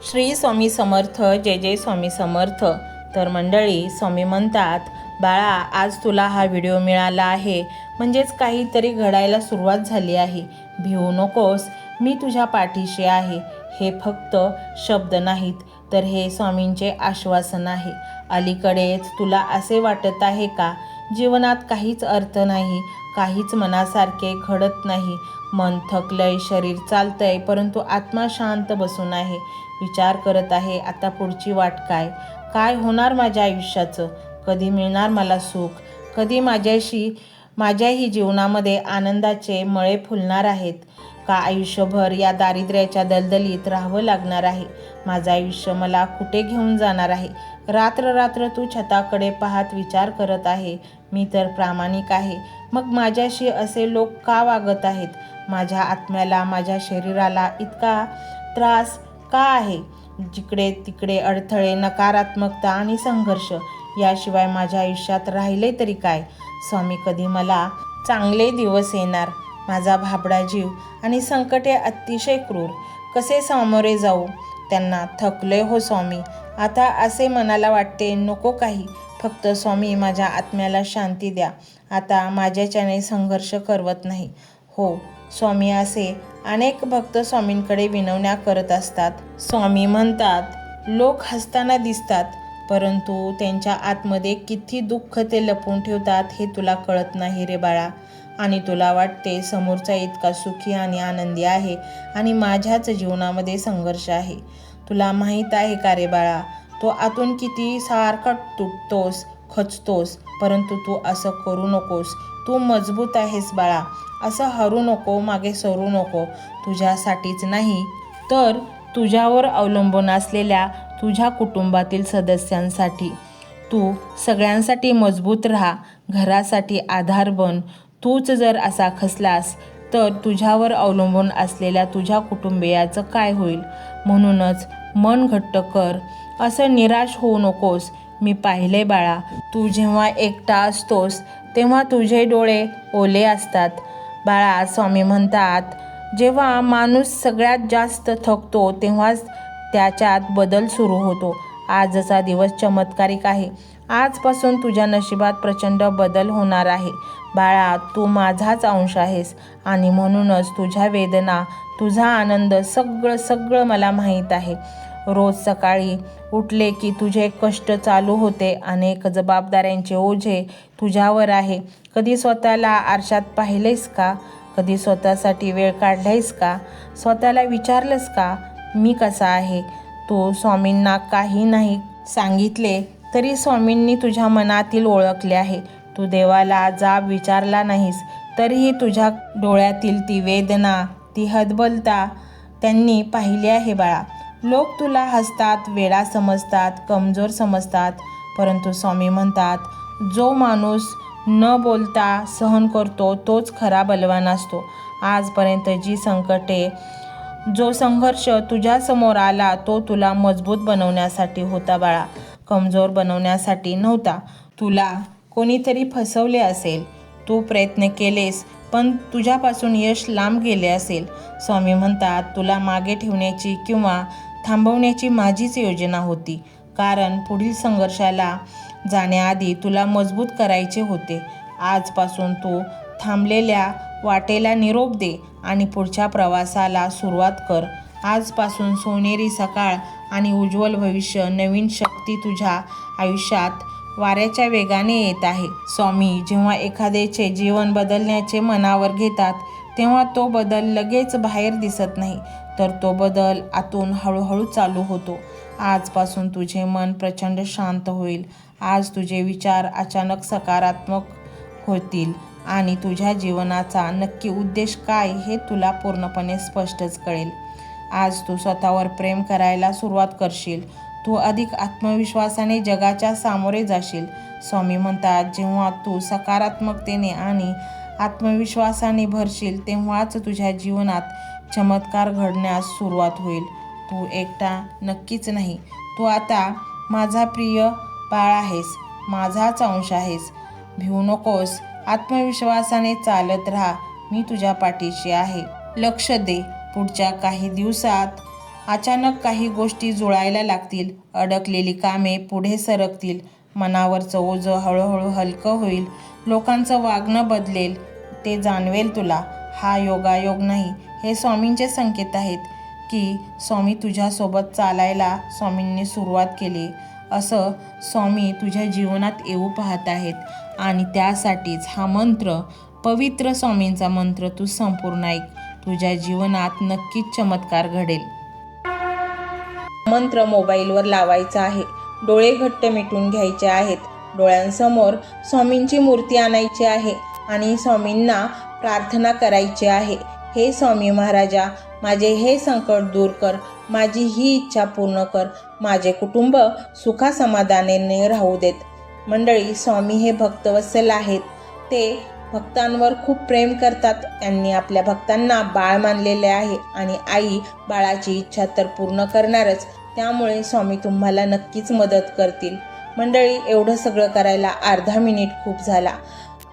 श्री स्वामी समर्थ. जय जय स्वामी समर्थ. तर मंडळी, स्वामी म्हणतात, बाळा, आज तुला हा व्हिडिओ मिळाला आहे म्हणजेच काहीतरी घडायला सुरुवात झाली आहे. भिवू नकोस, मी तुझ्या पाठीशी आहे. हे फक्त शब्द नाहीत, तर हे स्वामींचे आश्वासन आहे. अलीकडेच तुला असे वाटत आहे का, जीवनात काहीच अर्थ नाही, काहीच मनासारखे घडत नाही, मन थकलंय, शरीर चालतंय, परंतु आत्मा शांत बसून आहे, विचार करत आहे, आता पुढची वाट काय, काय होणार माझ्या आयुष्याचं, कधी मिळणार मला सुख, कधी माझ्याही जीवनामध्ये आनंदाचे मळे फुलणार आहेत, का आयुष्यभर या दारिद्र्याच्या दलदलीत राहावं लागणार आहे, माझं आयुष्य मला कुठे घेऊन जाणार आहे. रात्र रात्र तू छताकडे पाहत विचार करत आहे, मी तर प्रामाणिक आहे, मग माझ्याशी असे लोक का वागत आहेत, माझ्या आत्म्याला, माझ्या शरीराला इतका त्रास का आहे. जिकडे तिकडे अडथळे, नकारात्मकता आणि संघर्ष याशिवाय माझ्या आयुष्यात राहिले तरी काय. स्वामी, कधी मला चांगले दिवस येणार. माझा भाबडा जीव आणि संकटे अतिशय क्रूर, कसे सामोरे जाऊ त्यांना. थकलोय हो स्वामी. आता असे मनाला वाटते, नको काही, फक्त स्वामी माझ्या आत्म्याला शांती द्या. आता माझ्याच्याने संघर्ष करवत नाही. हो स्वामी, असे अनेक भक्त स्वामींकडे विनवण्या करत असतात. स्वामी म्हणतात, लोक हसताना दिसतात, परंतु त्यांच्या आतमध्ये किती दुःख ते लपवून ठेवतात हे तुला कळत नाही रे बाळा. आणि तुला वाटते समोरचा इतका सुखी आणि आनंदी आहे आणि माझ्याच जीवनामध्ये संघर्ष आहे. तुला माहीत आहे का रे बाळा, तो आतून किती सारखा तुटतोस, खचतोस, परंतु तू असं करू नकोस. तू मजबूत आहेस बाळा. असं हरू नको, मागे सरू नको. तुझ्यासाठीच नाही, तर तुझ्यावर अवलंबून असलेल्या तुझ्या कुटुंबातील सदस्यांसाठी. तू सगळ्यांसाठी मजबूत राहा, घरासाठी आधार बन. तूच जर असा खचलास तर तुझ्यावर अवलंबून असलेल्या तुझ्या कुटुंबियाचं काय होईल. म्हणूनच मन घट्ट कर, असं निराश होऊ नकोस. मी पाहिले बाळा, तू जेव्हा एकटा असतोस तेव्हा तुझे डोळे ओले असतात. बाळा, स्वामी म्हणतात, जेव्हा माणूस सगळ्यात जास्त थकतो तेव्हाच त्याच्यात बदल सुरू होतो. आजचा दिवस चमत्कारिक आहे. आजपासून तुझ्या नशिबात प्रचंड बदल होणार आहे. बाळा, तू माझाच अंश आहेस आणि म्हणूनच तुझ्या वेदना, तुझा आनंद सगळं मला माहीत आहे. रोज सकाळी उठले की तुझे कष्ट चालू होते. अनेक जबाबदाऱ्यांचे ओझे तुझ्यावर आहे. कधी स्वतःला आरशात पाहिलेस का? कधी स्वतःसाठी वेळ काढलायस का? स्वतःला विचारलंस का, मी कसा आहे? तू स्वामींना काही नाही सांगितले तरी स्वामींनी तुझ्या मनातील ओळखले आहे. तू देवाला जाब विचारला नाहीस तरीही तुझ्या डोळ्यातील ती वेदना, ती हतबलता त्यांनी पाहिली आहे बाळा. लोक तुला हसतात, वेडा समजतात, कमजोर समजतात, परंतु स्वामी म्हणतात, जो माणूस न बोलता सहन करतो तोच खरा बलवान असतो. आजपर्यंत जी संकटे, जो संघर्ष तुझ्यासमोर आला तो तुला मजबूत बनवण्यासाठी होता बाळा, कमजोर बनवण्यासाठी नव्हता. तुला कोणीतरी फसवले असेल, तू प्रयत्न केलेस पण तुझ्यापासून यश लांब गेले असेल. स्वामी म्हणतात, तुला मागे ठेवण्याची किंवा थांबवण्याची माझीच योजना होती, कारण पुढील संघर्षाला जाण्याआधी तुला मजबूत करायचे होते. आजपासून तू थांबलेल्या वाटेला निरोप दे आणि पुढच्या प्रवासाला सुरुवात कर. आजपासून सोनेरी सकाळ आणि उज्ज्वल भविष्य, नवीन शक्ती तुझ्या आयुष्यात वाऱ्याच्या वेगाने येत आहे. स्वामी जेव्हा एखाद्याचे जीवन बदलण्याचे मनावर घेतात तेव्हा तो बदल लगेच बाहेर दिसत नाही, तर तो बदल आतून हळूहळू चालू होतो. आजपासून तुझे मन प्रचंड शांत होईल. आज तुझे विचार अचानक सकारात्मक होतील आणि तुझ्या जीवनाचा नक्की उद्देश काय हे तुला पूर्णपणे स्पष्टच कळेल. आज तू स्वतःवर प्रेम करायला सुरुवात करशील. तू अधिक आत्मविश्वासाने जगाच्या सामोरे जाशील. स्वामी म्हणतात, जेव्हा तू सकारात्मकतेने आणि आत्मविश्वासाने भरशील तेव्हाच तुझ्या जीवनात चमत्कार घडण्यास सुरुवात होईल. तू एकटा नक्कीच नाही. तू आता माझा प्रिय बाळ आहेस, माझाच अंश आहेस. भिवू नकोस, आत्मविश्वासाने चालत राहा. मी तुझ्या पाठीशी आहे. लक्ष दे, पुढच्या काही दिवसात अचानक काही गोष्टी जुळायला लागतील, अडकलेली कामे पुढे सरकतील, मनावरचं ओझं हळूहळू हलकं होईल, लोकांचं वागणं बदलेल, ते जाणवेल तुला. हा योगायोग नाही, हे स्वामींचे संकेत आहेत की स्वामी तुझ्यासोबत चालायला स्वामींनी सुरुवात केली. असं स्वामी तुझ्या जीवनात येऊ पाहत आहेत आणि त्यासाठीच हा मंत्र, पवित्र स्वामींचा मंत्र तू संपूर्ण ऐक. तुझ्या जीवनात नक्कीच चमत्कार घडेल. मंत्र मोबाईलवर लावायचा आहे. डोळे घट्ट मिटून घ्यायचे आहेत. डोळ्यांसमोर स्वामींची मूर्ती आणायची आहे आणि स्वामींना प्रार्थना करायची आहे. हे स्वामी महाराजा, माझे हे संकट दूर कर, माझी ही इच्छा पूर्ण कर, माझे कुटुंब सुखासमाधानाने राहू देत. मंडळी, स्वामी हे भक्तवत्सल आहेत. ते भक्तांवर खूप प्रेम करतात. त्यांनी आपल्या भक्तांना बाळ मानलेले आहे आणि आई बाळाची इच्छा तर पूर्ण करणारच. त्यामुळे स्वामी तुम्हाला नक्कीच मदत करतील. मंडळी, एवढं सगळं करायला अर्धा मिनिट खूप झाला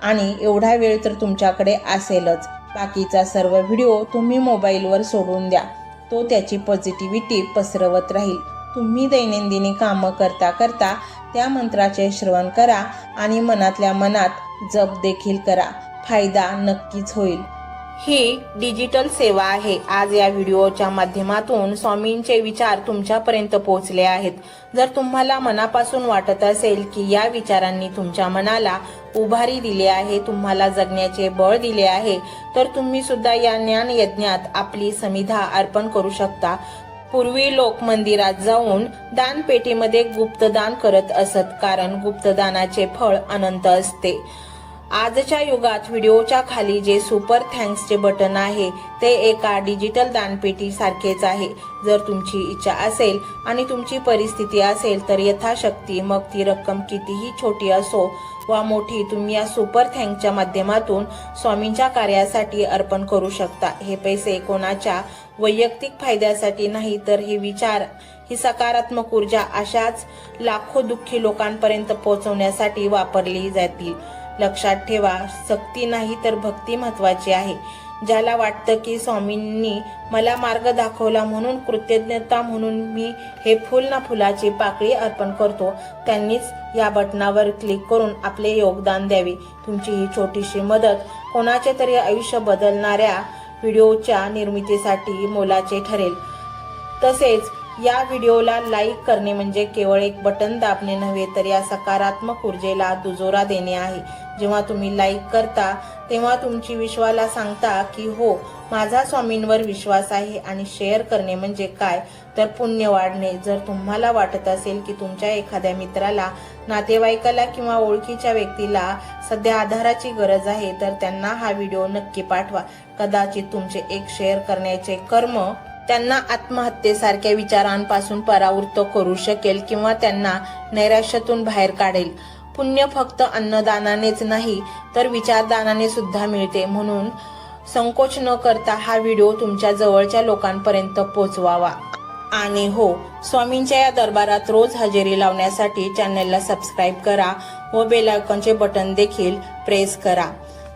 आणि एवढा वेळ तर तुमच्याकडे असेलच. बाकीचा सर्व व्हिडिओ तुम्ही मोबाईलवर सोडून द्या. तो त्याची पॉझिटिव्हिटी पसरवत राहील. तुम्ही दैनंदिनी कामं करता करता त्या मंत्राचे श्रवण करा आणि मनातल्या मनात जप देखील करा. फायदा नक्कीच होईल. ही डिजिटल सेवा आहे. आज या व्हिडिओच्या माध्यमातून स्वामींचे विचार तुमच्यापर्यंत पोहोचले आहेत. जर तुम्हाला मनापासून वाटत असेल की या विचारांनी तुमच्या मनाला उभारी दिली आहे, तुम्हाला जगण्याचे बळ दिले आहे, तर तुम्ही सुद्धा या ज्ञान यज्ञात आपली समिधा अर्पण करू शकता. पूर्वी लोक मंदिरात जाऊन दानपेटीमध्ये गुप्तदान करत असत, कारण गुप्तदानाचे फळ अनंत असते. आजच्या युगात व्हिडिओच्या खाली जे सुपर थँक्सचे बटन आहे ते एका डिजिटल दानपेटी सारखेच आहे. जर तुमची इच्छा असेल आणि तुमची परिस्थिती असेल तर यथाशक्ती, मग ती रक्कम कितीही छोटी असो वा मोठी, तुम्ही या सुपर थँक्सच्या माध्यमातून स्वामींच्या कार्यासाठी अर्पण करू शकता. हे पैसे कोणाच्या वैयक्तिक फायद्यासाठी नाही, तर हे विचार, ही सकारात्मक ऊर्जा अशाच लाखो दुःखी लोकांपर्यंत पोहोचवण्यासाठी वापरली जातील. लक्षात ठेवा, सक्ती नाही तर भक्ती महत्वाची आहे. ज्याला वाटतं की स्वामींनी मला मार्ग दाखवला म्हणून कृतज्ञता म्हणून मी हे फुल ना फुलाची पाकळी अर्पण करतो, त्यांनीच या बटनावर क्लिक करून आपले योगदान द्यावे. तुमची ही छोटीशी मदत कोणाचे तरी आयुष्य बदलणाऱ्या व्हिडिओच्या निर्मितीसाठी मोलाचे ठरेल. तसेच या व्हिडिओला लाईक करणे म्हणजे केवळ एक बटन दाबणे नव्हे, तर या सकारात्मक ऊर्जेला दुजोरा देणे आहे. जेव्हा तुम्ही लाईक करता तेव्हा तुमची विश्वाला सांगता की हो, माझा स्वामींवर विश्वास आहे. आणि शेअर करणे म्हणजे काय, तर पुण्य वाढणे. जर तुम्हाला वाटत असेल की तुमच्या एखाद्या मित्राला, नातेवाईकाला किंवा ओळखीच्या व्यक्तीला सध्या आधाराची गरज आहे, तर त्यांना हा व्हिडिओ नक्की पाठवा. कदाचित तुमचे एक शेअर करण्याचे कर्म त्यांना आत्महत्येसारख्या विचारांपासून परावृत्त करू शकेल किंवा त्यांना नैराश्यातून बाहेर काढेल. पुण्य फक्त अन्नदानानेच नाही तर विचारदानाने सुद्धा मिळते. म्हणून संकोच न करता हा व्हिडिओ तुमच्या जवळच्या लोकांपर्यंत पोहोचवावा. आणि हो, स्वामींच्या या दरबारात रोज हजेरी लावण्यासाठी चॅनलला सबस्क्राईब करा व बेल आयकॉनचे बटन देखील प्रेस करा.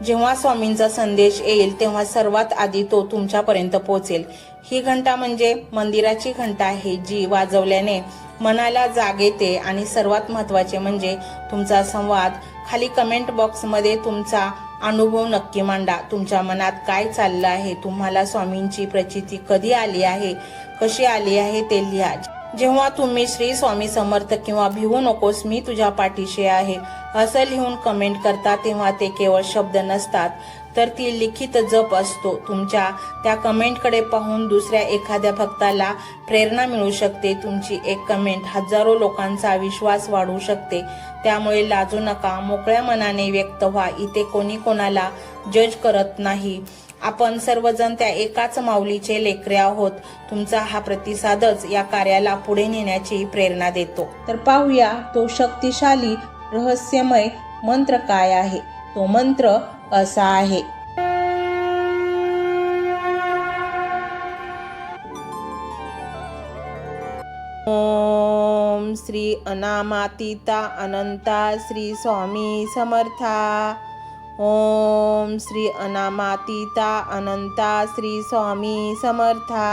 जेव्हा स्वामींचा संदेश येईल तेव्हा सर्वात आधी तो तुमच्यापर्यंत पोहोचेल. ही घंटा म्हणजे मंदिराची घंटा आहे, जी वाजवल्याने मनाला जाग येते. आणि सर्वात महत्त्वाचे म्हणजे तुमचा संवाद. खाली कमेंट बॉक्समध्ये तुमचा अनुभव नक्की मांडा. तुमच्या मनात काय चाललं आहे, तुम्हाला स्वामींची प्रचिती कधी आली आहे, कशी आली आहे ते लिहा. जेव्हा तुम्ही श्री स्वामी समर्थ किंवा भिवू नकोस मी तुझ्या पाठीशी आहे असं लिहून कमेंट करता, तेव्हा ते केवळ शब्द नसतात, तर ती लिखित जप असतो. तुमच्या त्या कमेंटकडे पाहून दुसऱ्या एखाद्या भक्ताला प्रेरणा मिळू शकते. तुमची एक कमेंट हजारो लोकांचा विश्वास वाढवू शकते. त्यामुळे लाजू नका, मोकळ्या मनाने व्यक्त व्हा. इथे कोणी कोणाला जज करत नाही. आपण सर्वजण त्या एकाच माऊलीचे लेकरे आहोत. तुमचा हा प्रतिसादच या कार्याला पुढे नेण्याची प्रेरणा देतो. तर पाहूया तो शक्तिशाली रहस्यमय मंत्र काय आहे. तो मंत्र असा आहे. ओम श्री अनामातीता अनंता श्री स्वामी समर्था. ओम श्री अनामातीता अनंता श्री स्वामी समर्था.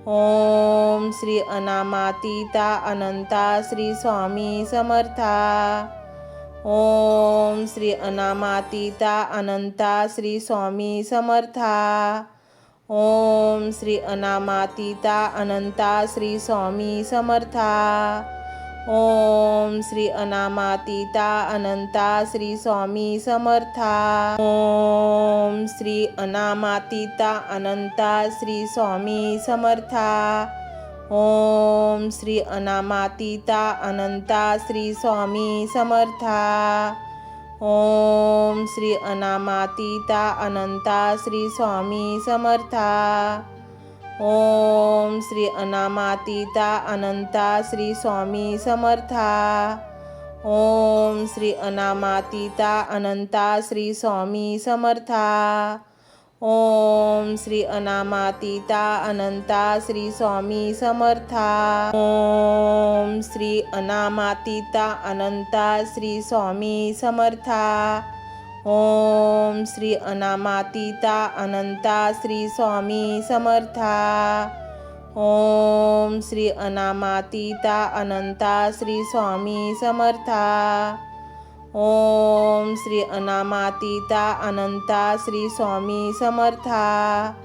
ओम श्री अनामातीता अनंता श्री स्वामी समर्था। ओम श्री अनामातीता अनंता श्री स्वामी समर्था। ओम श्री अनामातीता अनंता श्री स्वामी समर्था। ओम श्री अनामातीता अनंता श्री स्वामी समर्था। ओम श्री अनामातीता अनंता श्री स्वामी समर्था। ओम श्री अनामातीता अनंता श्री स्वामी समर्था। ओम श्री अनामातीता अनंता श्री स्वामी समर्था। ओम श्री अनामातीता अनंता श्री स्वामी समर्था। ओम श्री अनामातीता अनंता श्री स्वामी समर्था। ओम श्री अनामातीता अनंता श्री स्वामी समर्था। ओम श्री अनामातीता अनंता श्री स्वामी समर्था। ओम श्री अनामातीता अनंता श्री स्वामी समर्था। ओम श्री अनामातीता अनंता श्री स्वामी समर्था। ओम श्री अनामातीता अनंता श्री स्वामी समर्था।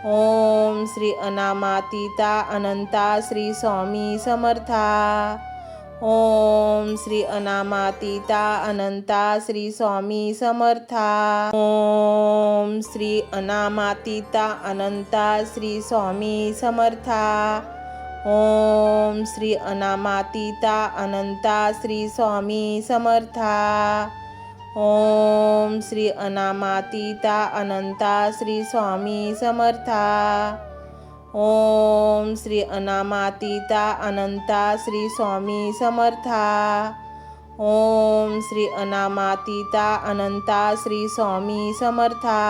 ओम श्री अनामातीता अनंता श्री स्वामी समर्था। ओम श्री अनामातीता अनंता श्री स्वामी समर्था। ओम श्री अनामातीता अनंता श्री स्वामी समर्था। ओम श्री अनामातीता अनंता श्री स्वामी समर्था। ओम श्री अनामातीता अनंता श्री स्वामी समर्था। ओम श्री अनामातीता अनंता श्री स्वामी समर्था। ओम श्री अनामातीता अनंता श्री स्वामी समर्था।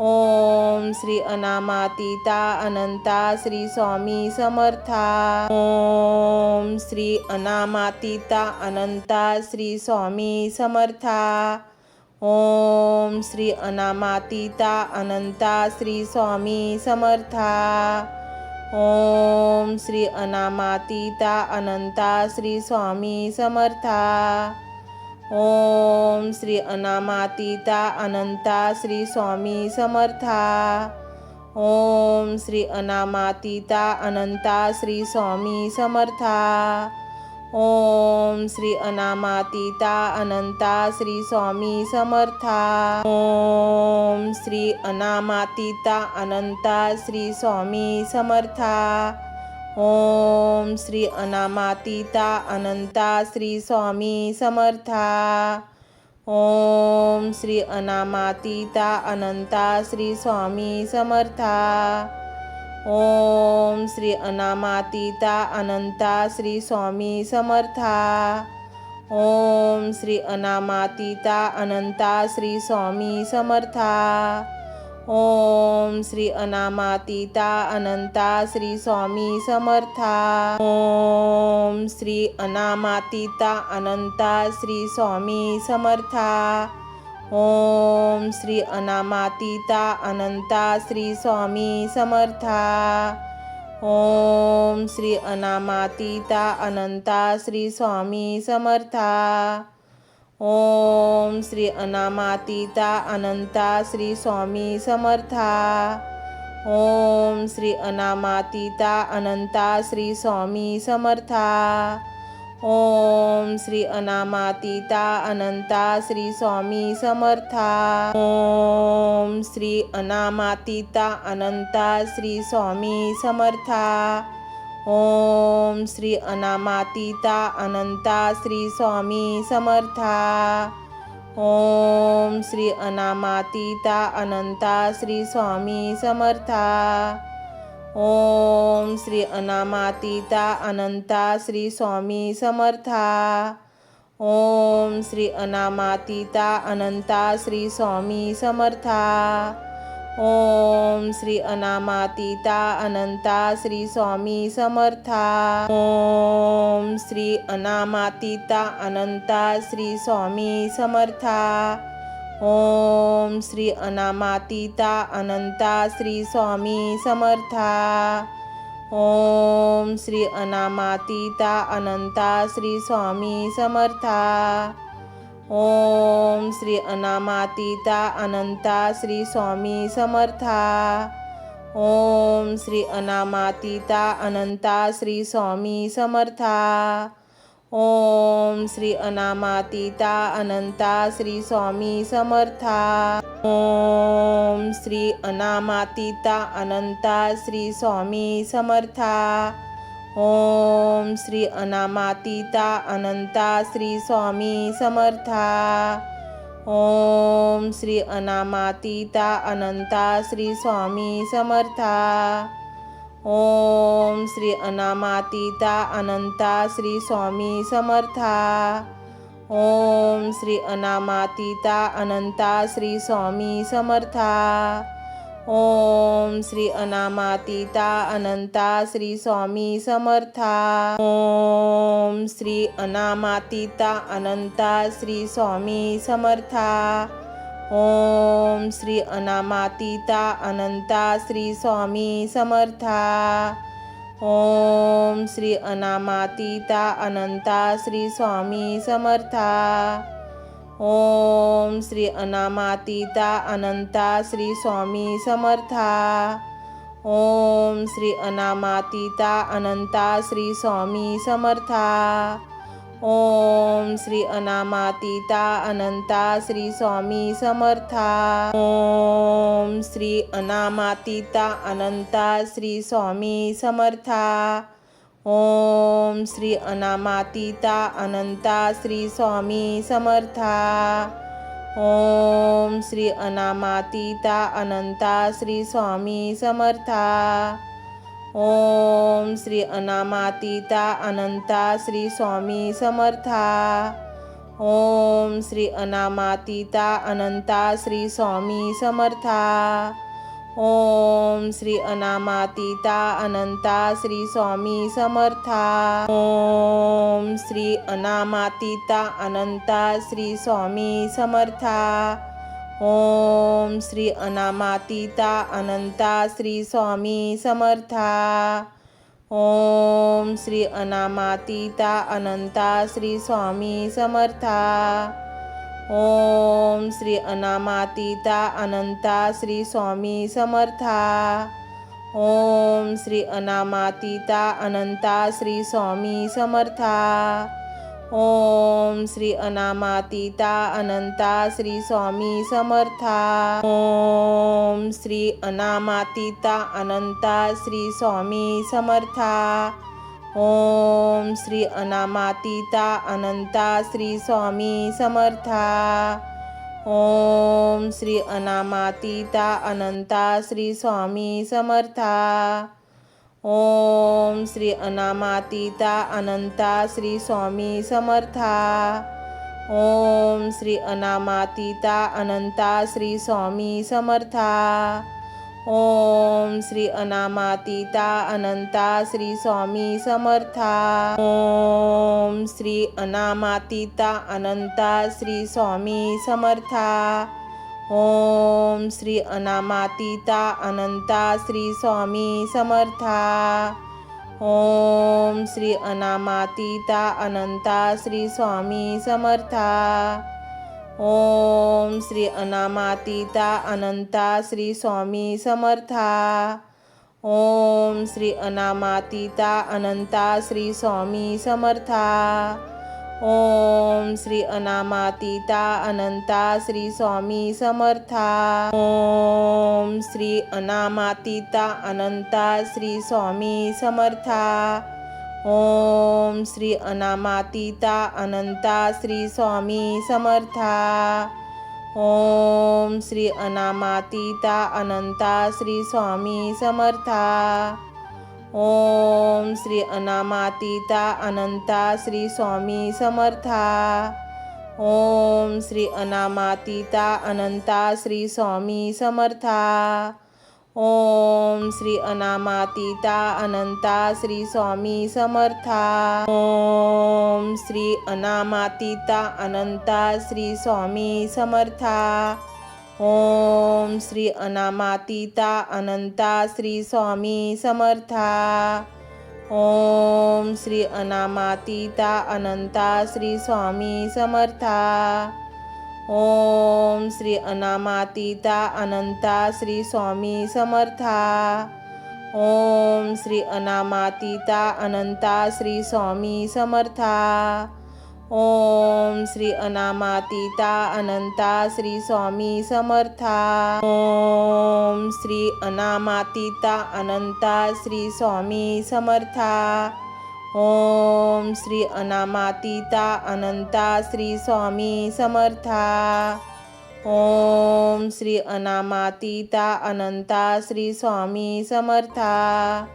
ओम श्री अनामातीता अनंता श्री स्वामी समर्था। ओम श्री अनामातीता अनंता श्री स्वामी समर्था। ओम श्री अनामातीता अनंता श्री स्वामी समर्था। ओम श्री अनामातीता अनंता श्री स्वामी समर्था। ओम श्री अनामातीता अनंता श्री स्वामी समर्था। ओम श्री अनामातीता अनंता श्री स्वामी समर्था। ओम श्री अनामातीता अनंता श्री स्वामी समर्था। ओम श्री अनामातीता अनंता श्री स्वामी समर्था। ओम श्री अनामातीता अनंता श्री स्वामी समर्था। ओम श्री अनामातीता अनंता श्री स्वामी समर्था। ओम श्री अनामातीता अनंता श्री स्वामी समर्था। ओम श्री अनामातीता अनंता श्री स्वामी समर्था। ओम श्री अनामातीता अनंता श्री स्वामी समर्था। ओम श्री अनामातीता अनंता श्री स्वामी समर्था। ओम श्री अनामातीता अनंता श्री स्वामी समर्था। ओम श्री अनामातीता अनंता श्री स्वामी समर्था। ओम श्री अनामातीता अनंता श्री स्वामी समर्था। ओम श्री अनामातीता अनंता श्री स्वामी समर्था। ओम श्री अनामातीता अनंता श्री स्वामी समर्था। ओम श्री अनामातीता अनंता श्री स्वामी समर्था। ओम श्री अनामातीता अनंता श्री स्वामी समर्था। ओम श्री अनामातीता अनंता श्री स्वामी समर्था। ओम श्री अनामातीता अनंता श्री स्वामी समर्था। ओम श्री अनामातीता अनंता श्री स्वामी समर्था। ओम श्री अनामातीता अनंता श्री स्वामी समर्था। ओम श्री अनामातीता अनंता श्री स्वामी समर्था। ओम श्री अनामातीता अनंता श्री स्वामी समर्था। ओम श्री अनामातीता अनंता श्री स्वामी समर्था। ओम श्री अनामातीता अनंता श्री स्वामी समर्था। ओम श्री अनामातीता अनंता श्री स्वामी समर्था। ओम श्री अनामातीता अनंता श्री स्वामी समर्था। ओम श्री अनामातीता अनंता श्री स्वामी समर्था। ओम श्री अनामातीता अनंता श्री स्वामी समर्था। ओम श्री अनामातीता अनंता श्री स्वामी समर्था। ओम श्री अनामातीता अनंता श्री स्वामी समर्था। ओम श्री अनामातीता अनंता श्री स्वामी समर्था। ओम श्री अनामातीता अनंता श्री स्वामी समर्था। ओम श्री अनामातीता अनंता श्री स्वामी समर्था। ओम श्री अनामातीता अनंता श्री स्वामी समर्था। ओम श्री अनामातीता अनंता श्री स्वामी समर्था। ओम श्री अनामातीता अनंता श्री स्वामी समर्था। ओम श्री अनामातीता अनंता श्री स्वामी समर्था। ओम श्री अनामातीता अनंता श्री स्वामी समर्था। ओम श्री अनामातीता अनंता श्री स्वामी समर्था। ओम श्री अनामातीता अनंता श्री स्वामी समर्था। ओम श्री अनामातीता अनंता श्री स्वामी समर्था। ओम श्री अनामातीता अनंता श्री स्वामी समर्था। ओम श्री अनामातीता अनंता श्री स्वामी समर्था। ओम श्री अनामातीता अनंता श्री स्वामी समर्था। ओम श्री अनामातीता अनंता श्री स्वामी समर्था। ओम श्री अनामातीता अनंता श्री स्वामी समर्था। ओम श्री अनामातीता अनंता श्री स्वामी समर्था। ओम श्री अनामातीता अनंता श्री स्वामी समर्था। ओम श्री अनामातीता अनंता श्री स्वामी समर्था। ओम श्री अनामातीता अनंता श्री स्वामी समर्था। ओम श्री अनामातीता अनंता श्री स्वामी समर्था। ओम श्री अनामातीता अनंता श्री स्वामी समर्था। ओम श्री अनामातीता अनंता श्री स्वामी समर्था। ओम श्री अनामातीता अनंता श्री स्वामी समर्था। ओम श्री अनामातीता अनंता श्री स्वामी समर्था। ओम श्री अनामातीता अनंता श्री स्वामी समर्था। ओम श्री अनामातीता अनंता श्री स्वामी समर्था। ओम श्री अनामातीता अनंता श्री स्वामी समर्था। ओम श्री अनामातीता अनंता श्री स्वामी समर्था। ओम श्री अनामातीता अनंता श्री स्वामी समर्था। ओम श्री अनामातीता अनंता श्री स्वामी समर्था। ओम श्री अनामातीता अनंता श्री स्वामी समर्था। ओम श्री अनामातीता अनंता श्री स्वामी समर्था। ओम श्री अनामातीता अनंता श्री स्वामी समर्था। ओम श्री अनामातीता अनंता श्री स्वामी समर्था। ओम श्री अनामातीता अनंता श्री स्वामी समर्था। ओम श्री अनामातीता अनंता श्री स्वामी समर्था। ओम श्री अनामातीता अनंता श्री स्वामी समर्था। ओम श्री अनामातीता अनंता श्री स्वामी समर्था। ओम श्री अनामातीता अनंता श्री स्वामी समर्था। ओम श्री अनामातीता अनंता श्री स्वामी समर्था। ओम श्री अनामातीता अनंता श्री स्वामी समर्था। ओम श्री अनामातीता अनंता श्री स्वामी समर्था। ओम श्री अनामातीता अनंता श्री स्वामी समर्था। ओम श्री अनामातीता अनंता श्री स्वामी समर्था। ओम श्री अनामातीता अनंता श्री स्वामी समर्था। ओम श्री अनामातीता अनंता श्री स्वामी समर्था।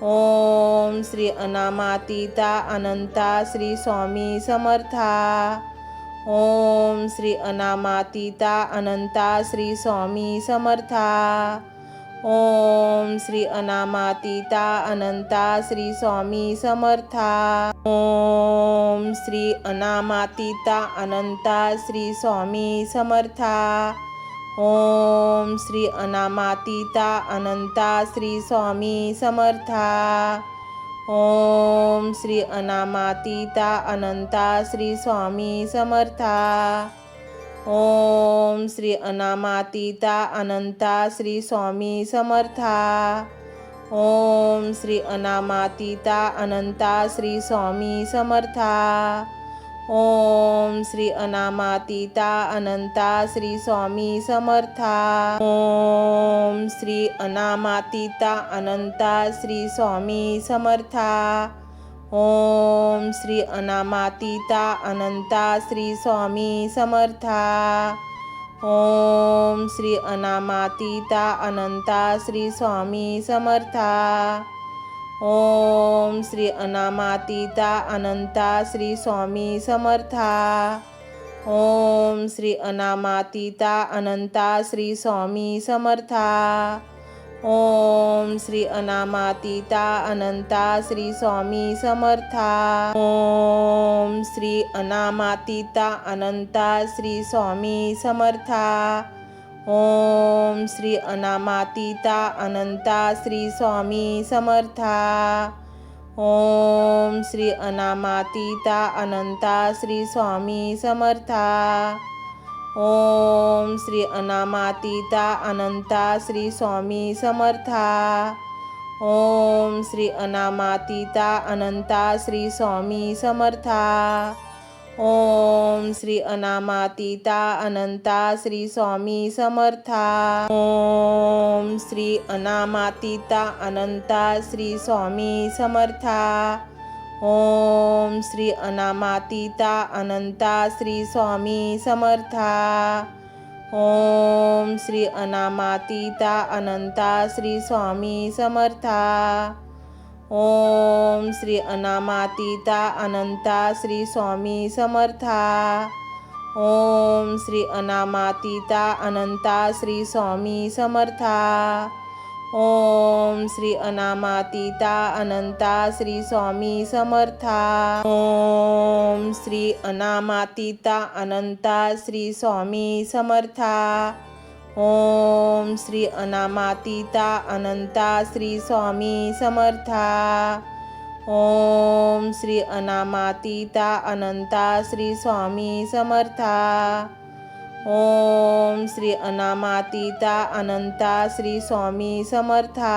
ओम श्री अनामातीता अनंता श्री स्वामी समर्था। ओम श्री अनामातीता अनंता श्री स्वामी समर्था। ओम श्री अनामातीता अनंता श्री स्वामी समर्था। ओम श्री अनामातीता अनंता श्री स्वामी समर्था। ओम श्री अनामातीता अनंता श्री स्वामी समर्था। ओम श्री अनामातीता अनंता श्री स्वामी समर्था। ओम श्री अनामातीता अनंता श्री स्वामी समर्था। ओम श्री अनामातीता अनंता श्री स्वामी समर्था। ओम श्री अनामातीता अनंता श्री स्वामी समर्था। ओम श्री अनामातीता अनंता श्री स्वामी समर्था। ओम श्री अनामातीता अनंता श्री स्वामी समर्था। ओम श्री अनामातीता अनंता श्री स्वामी समर्था। ओम श्री अनामातीता अनंता श्री स्वामी समर्था। ओम श्री अनामातीता अनंता श्री स्वामी समर्था। ओम श्री अनामातीता अनंता श्री स्वामी समर्था। ओम श्री अनामातीता अनंता श्री स्वामी समर्था। ओम श्री अनामातीता अनंता श्री स्वामी समर्था। ओम श्री अनामातीता अनंता श्री स्वामी समर्था। ओम श्री अनामातीता अनंता श्री स्वामी समर्था। ओम श्री अनामातीता अनंता श्री स्वामी समर्था। ओम श्री अनामातीता अनंता श्री स्वामी समर्था। ओम श्री अनामातीता अनंता श्री स्वामी समर्था। ओम श्री अनामातीता अनंता श्री स्वामी समर्था। ओम श्री अनामातीता अनंता श्री स्वामी समर्था। ओम श्री अनामातीता अनंता श्री स्वामी समर्था। ओम श्री अनामातीता अनंता श्री स्वामी समर्था। ओम श्री अनामातीता अनंता श्री स्वामी समर्था। ओम श्री अनामातीता अनंता श्री स्वामी समर्था। ओम श्री अनामातीता अनंता श्री स्वामी समर्था। ओम श्री अनामातीता अनंता श्री स्वामी समर्था। ओम श्री अनामातीता अनंता श्री स्वामी समर्था।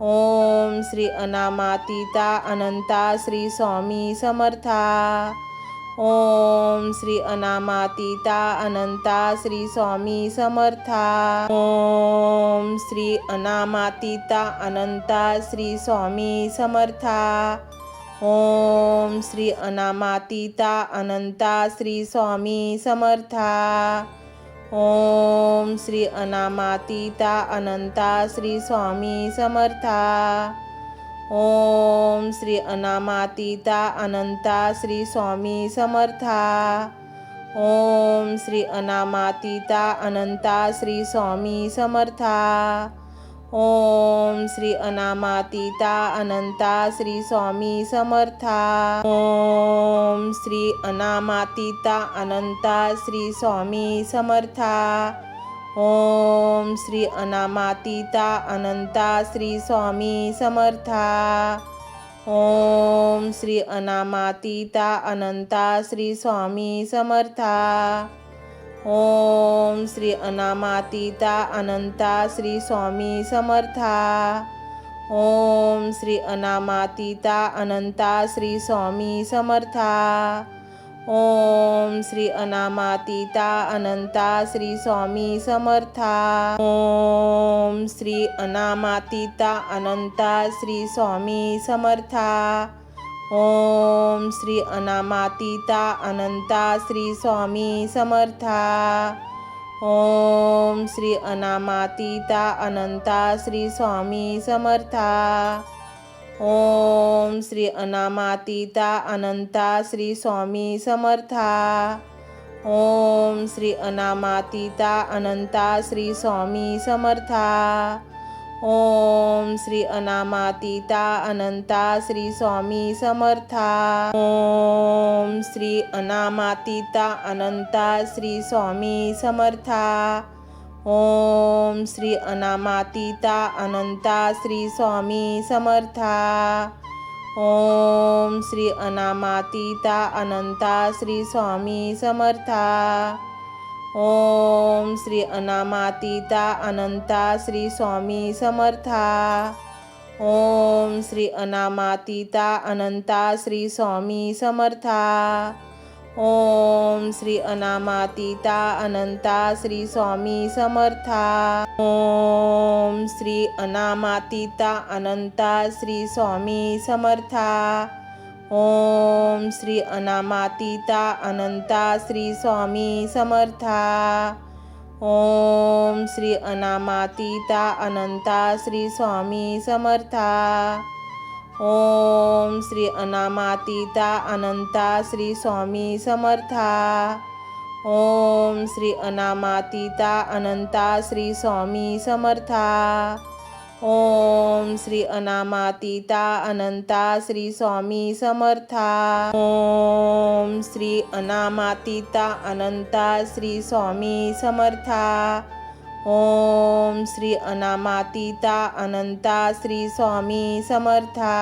ओम श्री अनामातीता अनंता श्री स्वामी समर्था। ओम श्री अनामातीता अनंता श्री स्वामी समर्था। ओम श्री अनामातीता अनंता श्री स्वामी समर्था। ओम श्री अनामातीता अनंता श्री स्वामी समर्था। ओम श्री अनामातीता अनंता श्री स्वामी समर्था। ओम श्री अनामातीता अनंता श्री स्वामी समर्था। ओम श्री अनामातीता अनंता श्री स्वामी समर्था। ओम श्री अनामातीता अनंता श्री स्वामी समर्था। ओम श्री अनामातीता अनंता श्री स्वामी समर्था। ओम श्री अनामातीता अनंता श्री स्वामी समर्था। ओम श्री अनामातीता अनंता श्री स्वामी समर्था। ओम श्री अनामातीता अनंता श्री स्वामी समर्था। ओम श्री अनामातीता अनंता श्री स्वामी समर्था। ओम श्री अनामातीता अनंता श्री स्वामी समर्था। ओम श्री अनामातीता अनंता श्री स्वामी समर्था। ओम श्री अनामातीता अनंता श्री स्वामी समर्था। ओम श्री अनामातीता अनंता श्री स्वामी समर्था। ओम श्री अनामातीता अनंता श्री स्वामी समर्था। ओम श्री अनामातीता अनंता श्री स्वामी समर्था। ओम श्री अनामातीता अनंता श्री स्वामी समर्था। ओम श्री अनामातीता अनंता श्री स्वामी समर्था। ओम श्री अनामातीता अनंता श्री स्वामी समर्था। ओम श्री अनामातीता अनंता श्री स्वामी समर्था। ओम श्री अनामातीता अनंता श्री स्वामी समर्था। ओम श्री अनामातीता अनंता श्री स्वामी समर्था। ओम श्री अनामातीता अनंता श्री स्वामी समर्था। ओम श्री अनामातीता अनंता श्री स्वामी समर्था। ओम श्री अनामातीता अनंता श्री स्वामी समर्था। ओम श्री अनामातीता अनंता श्री स्वामी समर्था। ओम श्री अनामातीता अनंता श्री स्वामी समर्था। ओम श्री अनामातीता अनंता श्री स्वामी समर्था। ओम श्री अनामातीता अनंता श्री स्वामी समर्था। ओम श्री अनामातीता अनंता श्री स्वामी समर्था। ओम श्री अनामातीता अनंता श्री स्वामी समर्था।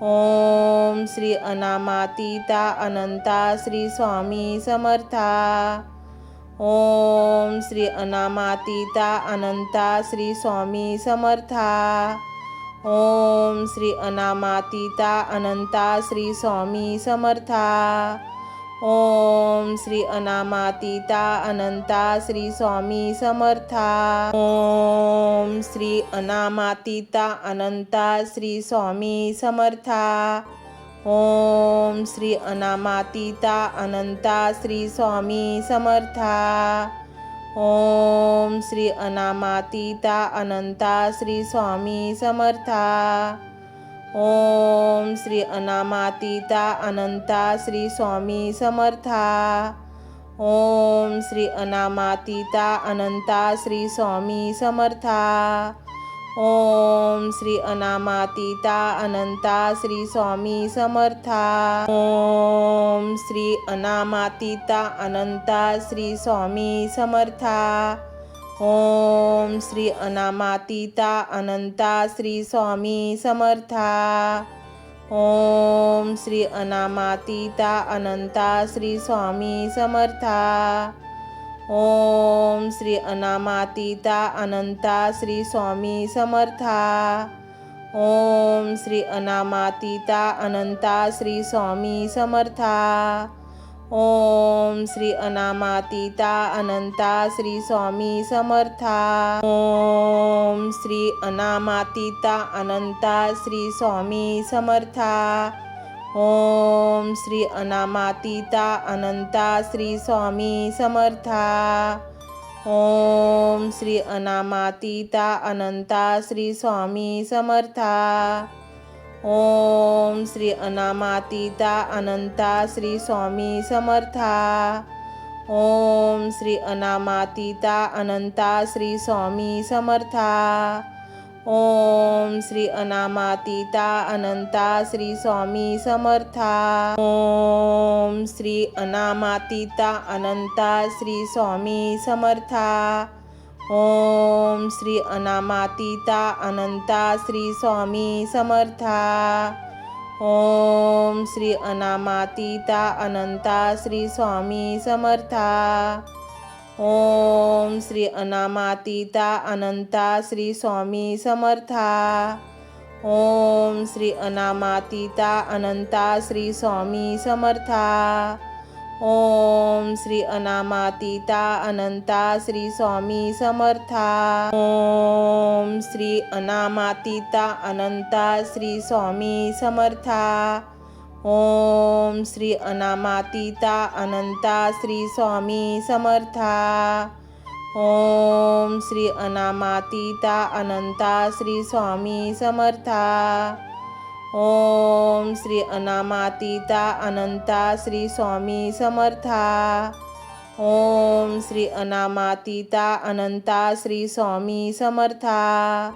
ओम श्री अनामातीता अनंता श्री स्वामी समर्था। ओम श्री अनामातीता अनंता श्री स्वामी समर्था। ओम श्री अनामातीता अनंता श्री स्वामी समर्था। ओम श्री अनामातीता अनंता श्री स्वामी समर्था। ओम श्री अनामातीता अनंता श्री स्वामी समर्था। ओम श्री अनामातीता अनंता श्री स्वामी समर्था। ओम श्री अनामातीता अनंता श्री स्वामी समर्था। ओम श्री अनामातीता अनंता श्री स्वामी समर्था। ओम श्री अनामातीता अनंता श्री स्वामी समर्था। ओम श्री अनामातीता अनंता श्री स्वामी समर्था। ओम श्री अनामातीता अनंता श्री स्वामी समर्था। ओम श्री अनामातीता अनंता श्री स्वामी समर्था। ओम श्री अनामातीता अनंता श्री स्वामी समर्था। ओम श्री अनामातीता अनंता श्री स्वामी समर्था। ओम श्री अनामातीता अनंता श्री स्वामी समर्था। ओम श्री अनामातीता अनंता श्री स्वामी समर्था। ओम श्री अनामातीता अनंता श्री स्वामी समर्था। ओम श्री अनामातीता अनंता श्री स्वामी समर्था। ओम श्री अनामातीता अनंता श्री स्वामी समर्था। ओम श्री अनामातीता अनंता श्री स्वामी समर्था। ओम श्री अनामातीता अनंता श्री स्वामी समर्था। ओम श्री अनामातीता अनंता श्री स्वामी समर्था। ओम श्री अनामातीता अनंता श्री स्वामी समर्था। ओम श्री अनामातीता अनंता श्री स्वामी समर्था। ओम श्री अनामातीता अनंता श्री स्वामी समर्था। ओम श्री अनामातीता अनंता श्री स्वामी समर्था। ओम श्री अनामातीता अनंता श्री स्वामी समर्था। ओम श्री अनामातीता अनंता श्री स्वामी समर्था। ओम श्री अनामातीता अनंता श्री स्वामी समर्था। ओम श्री अनामातीता अनंता श्री स्वामी समर्था। ओम श्री अनामातीता अनंता श्री स्वामी समर्था। ओम श्री अनामातीता अनंता श्री स्वामी समर्था। ओम श्री अनामातीता अनंता श्री स्वामी समर्था।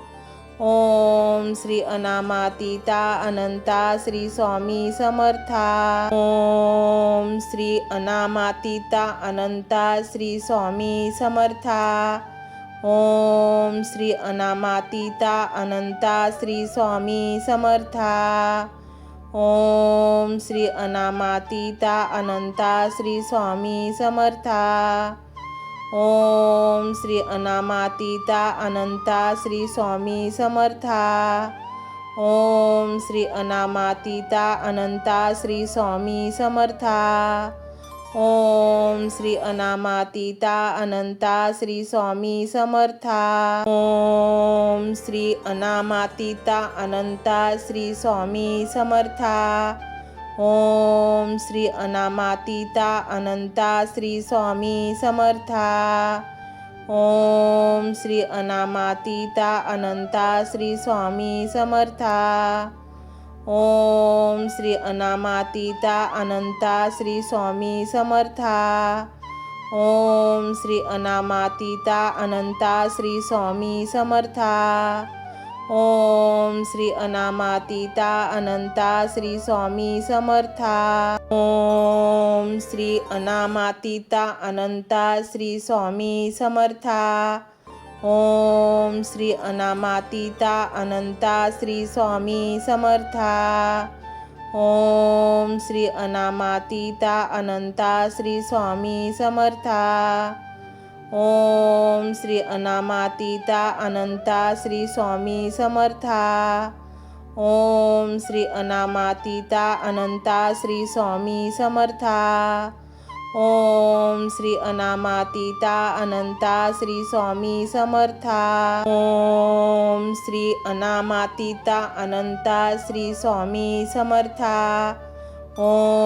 ओम श्री अनामातीता अनंता श्री स्वामी समर्था। ओम श्री अनामातीता अनंता श्री स्वामी समर्था। ओम श्री अनामातीता अनंता श्री स्वामी समर्था। ओम श्री अनामातीता अनंता श्री स्वामी समर्था। ओम श्री अनामातीता अनंता श्री स्वामी समर्था। ओम श्री अनामातीता अनंता श्री स्वामी समर्था। ओम श्री अनामातीता अनंता श्री स्वामी समर्था। ओम श्री अनामातीता अनंता श्री स्वामी समर्था। ओम श्री अनामातीता अनंता श्री स्वामी समर्था। ओम श्री अनामातीता अनंता श्री स्वामी समर्था। ओम श्री अनामातीता अनंता श्री स्वामी समर्था। ओम श्री अनामातीता अनंता श्री स्वामी समर्था। ओम श्री अनामातीता अनंता श्री स्वामी समर्था। ओम श्री अनामातीता अनंता श्री स्वामी समर्था। ओम श्री अनामातीता अनंता श्री स्वामी समर्था। ओम श्री अनामातीता अनंता श्री स्वामी समर्था। ओम श्री अनामातीता अनंता श्री स्वामी समर्था। ओम श्री अनामातीता अनंता श्री स्वामी समर्था। ओम श्री अनामातीता अनंता श्री स्वामी समर्था। ओम श्री अनामातीता अनंता श्री स्वामी समर्था।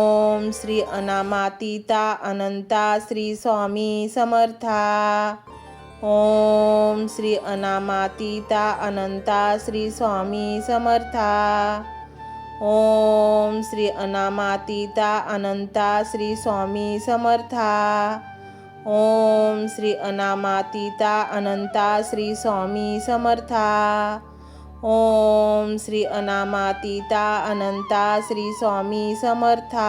ओम श्री अनामातीता अनंता श्री स्वामी समर्था। ओम श्री अनामातीता अनंता श्री स्वामी समर्था। ओम श्री अनामातीता अनंता श्री स्वामी समर्था। ओम श्री अनामातीता अनंता श्री स्वामी समर्था। ओम श्री अनामातीता अनंता श्री स्वामी समर्था।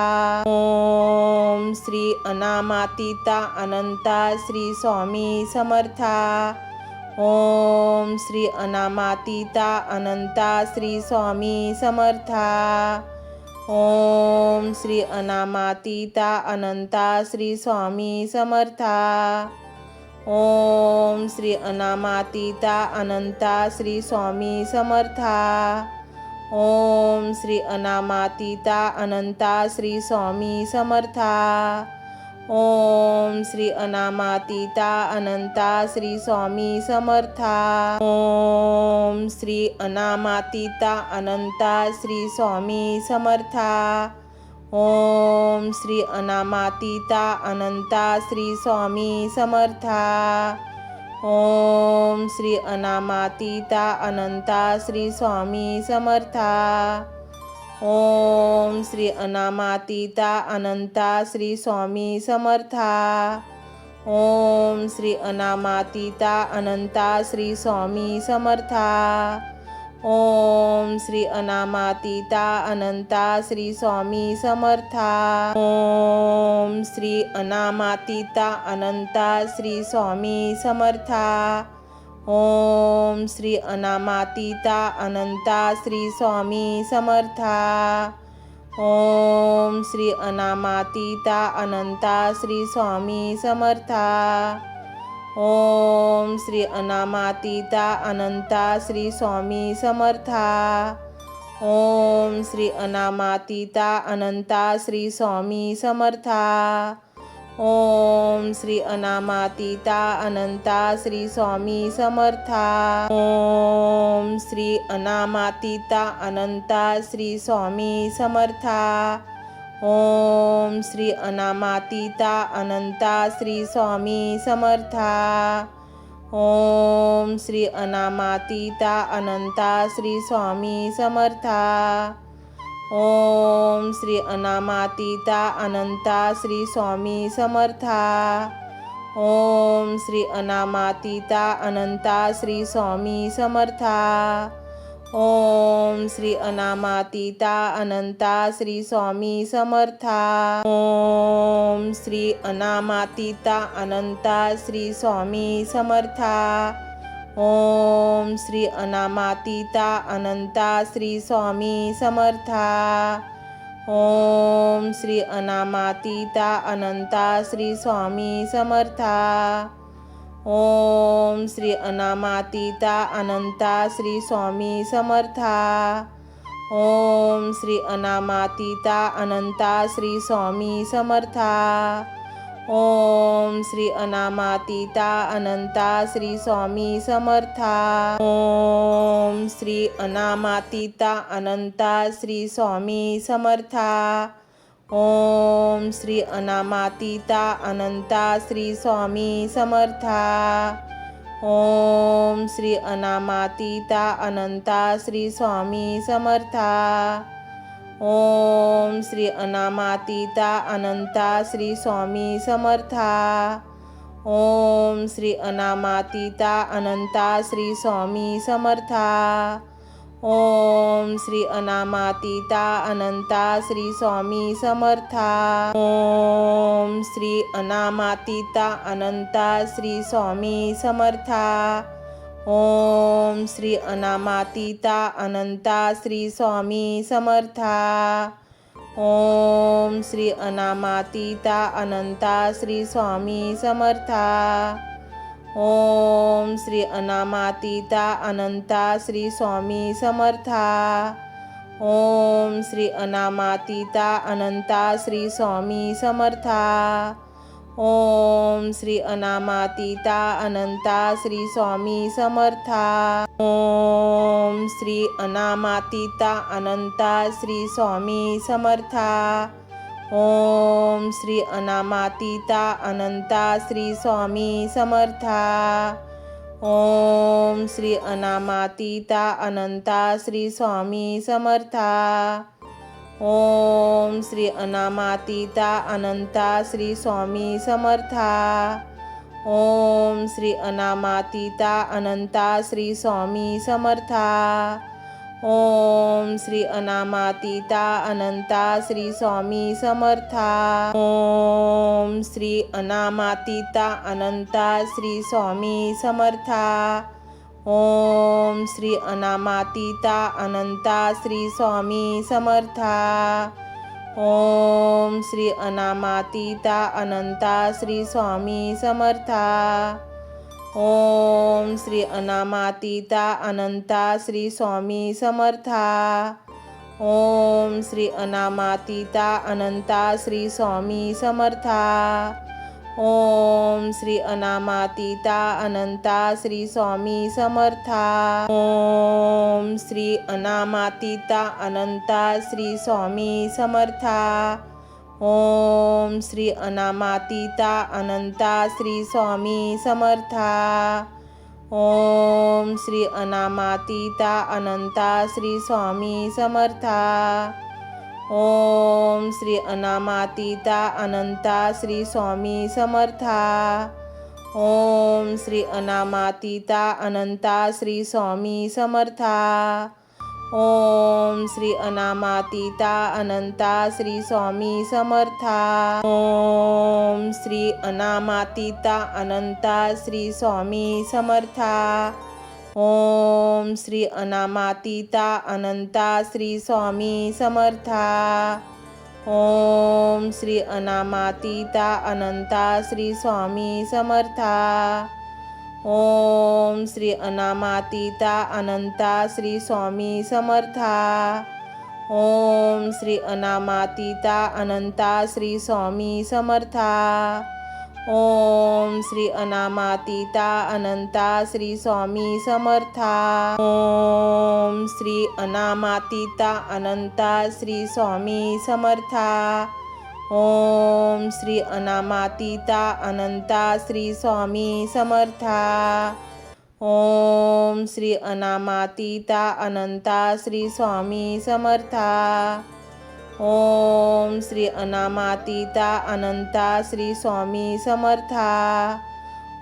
ओम श्री अनामातीता अनंता श्री स्वामी समर्था। ओम श्री अनामातीता अनंता श्री स्वामी समर्था। ओम श्री अनामातीता अनंता श्री स्वामी समर्था। ओम श्री अनामातीता अनंता श्री स्वामी समर्था। ओम श्री अनामातीता अनंता श्री स्वामी समर्था। ओम श्री अनामातीता अनंता श्री स्वामी समर्था। ओम श्री अनामातीता अनंता श्री स्वामी समर्था। ओम श्री अनामातीता अनंता श्री स्वामी समर्था। ओम श्री अनामातीता अनंता श्री स्वामी समर्था। ओम श्री अनामातीता अनंता श्री स्वामी समर्था। ओम श्री अनामातीता अनंता श्री स्वामी समर्था। ओम श्री अनामातीता अनंता श्री स्वामी समर्था। ओम श्री अनामातीता अनंता श्री स्वामी समर्था। ओम श्री अनामातीता अनंता श्री स्वामी समर्था। ओम श्री अनामातीता अनंता श्री स्वामी समर्था। ओम श्री अनामातीता अनंता श्री स्वामी समर्था। ओम श्री अनामातीता अनंता श्री स्वामी समर्था। ओम श्री अनामातीता अनंता श्री स्वामी समर्था। ओम श्री अनामातीता अनंता श्री स्वामी समर्था। ओम श्री अनामातीता अनंता श्री स्वामी समर्था। ओम श्री अनामातीता अनंता श्री स्वामी समर्था। ओम श्री अनामातीता अनंता श्री स्वामी समर्था। ओम श्री अनामातीता अनंता श्री स्वामी समर्था। ओम श्री अनामातीता अनंता श्री स्वामी समर्था। ओम श्री अनामातीता अनंता श्री स्वामी समर्था। ओम श्री अनामातीता अनंता श्री स्वामी समर्था। ओम श्री अनामातीता अनंता श्री स्वामी समर्था। ओम श्री अनामातीता अनंता श्री स्वामी समर्था। ओम श्री अनामातीता अनंता श्री स्वामी समर्था। ओम श्री अनामातीता अनंता श्री स्वामी समर्था। ओम श्री अनामातीता अनंता श्री स्वामी समर्था। ओम श्री अनामातीता अनंता श्री स्वामी समर्था। ओम श्री अनामातीता अनंता श्री स्वामी समर्था। ओम श्री अनामातीता अनंता श्री स्वामी समर्था। ओम श्री अनामातीता अनंता श्री स्वामी समर्था। ओम श्री अनामातीता अनंता श्री स्वामी समर्था। ओम श्री अनामातीता अनंता श्री स्वामी समर्था। ओम श्री अनामातीता अनंता श्री स्वामी समर्था। ओम श्री अनामातीता अनंता श्री स्वामी समर्था। ओम श्री अनामातीता अनंता श्री स्वामी समर्था। ओम श्री अनामातीता अनंता श्री स्वामी समर्था। ओम श्री अनामातीता अनंता श्री स्वामी समर्था। ओम श्री अनामातीता अनंता श्री स्वामी समर्था। ओम श्री अनामातीता अनंता श्री स्वामी समर्था। ओम श्री अनामातीता अनंता श्री स्वामी समर्था। ओम श्री अनामातीता अनंता श्री स्वामी समर्था। ओम श्री अनामातीता अनंता श्री स्वामी समर्था। ओम श्री अनामातीता अनंता श्री स्वामी समर्था। ओम श्री अनामातीता अनंता श्री स्वामी समर्था। ओम श्री अनामातीता अनंता श्री स्वामी समर्था। ओम श्री अनामातीता अनंता श्री स्वामी समर्था। ओम श्री अनामातीता अनंता श्री स्वामी समर्था। ओम श्री अनामातीता अनंता श्री स्वामी समर्था। ओम श्री अनामातीता अनंता श्री स्वामी समर्था। ओम श्री अनामातीता अनंता श्री स्वामी समर्था। ओम श्री अनामातीता अनंता श्री स्वामी समर्था। ओम श्री अनामातीता अनंता श्री स्वामी समर्था। ओम श्री अनामातीता अनंता श्री स्वामी समर्था। ओम श्री अनामातीता अनंता श्री स्वामी समर्था। ओम श्री अनामातीता अनंता श्री स्वामी समर्था। ओम श्री अनामातीता अनंता श्री स्वामी समर्था। ओम श्री अनामातीता अनंता श्री स्वामी समर्था। ओम श्री अनामातीता अनंता श्री स्वामी समर्था। ओम श्री अनामातीता अनंता श्री स्वामी समर्था। ओम श्री अनामातीता अनंता श्री स्वामी समर्था। ओम श्री अनामातीता अनंता श्री स्वामी समर्था। ओम श्री अनामातीता अनंता श्री स्वामी समर्था। ओम श्री अनामातीता अनंता श्री स्वामी समर्था। ओम श्री अनामातीता अनंता श्री स्वामी समर्था। ओम श्री अनामातीता अनंता श्री स्वामी समर्था।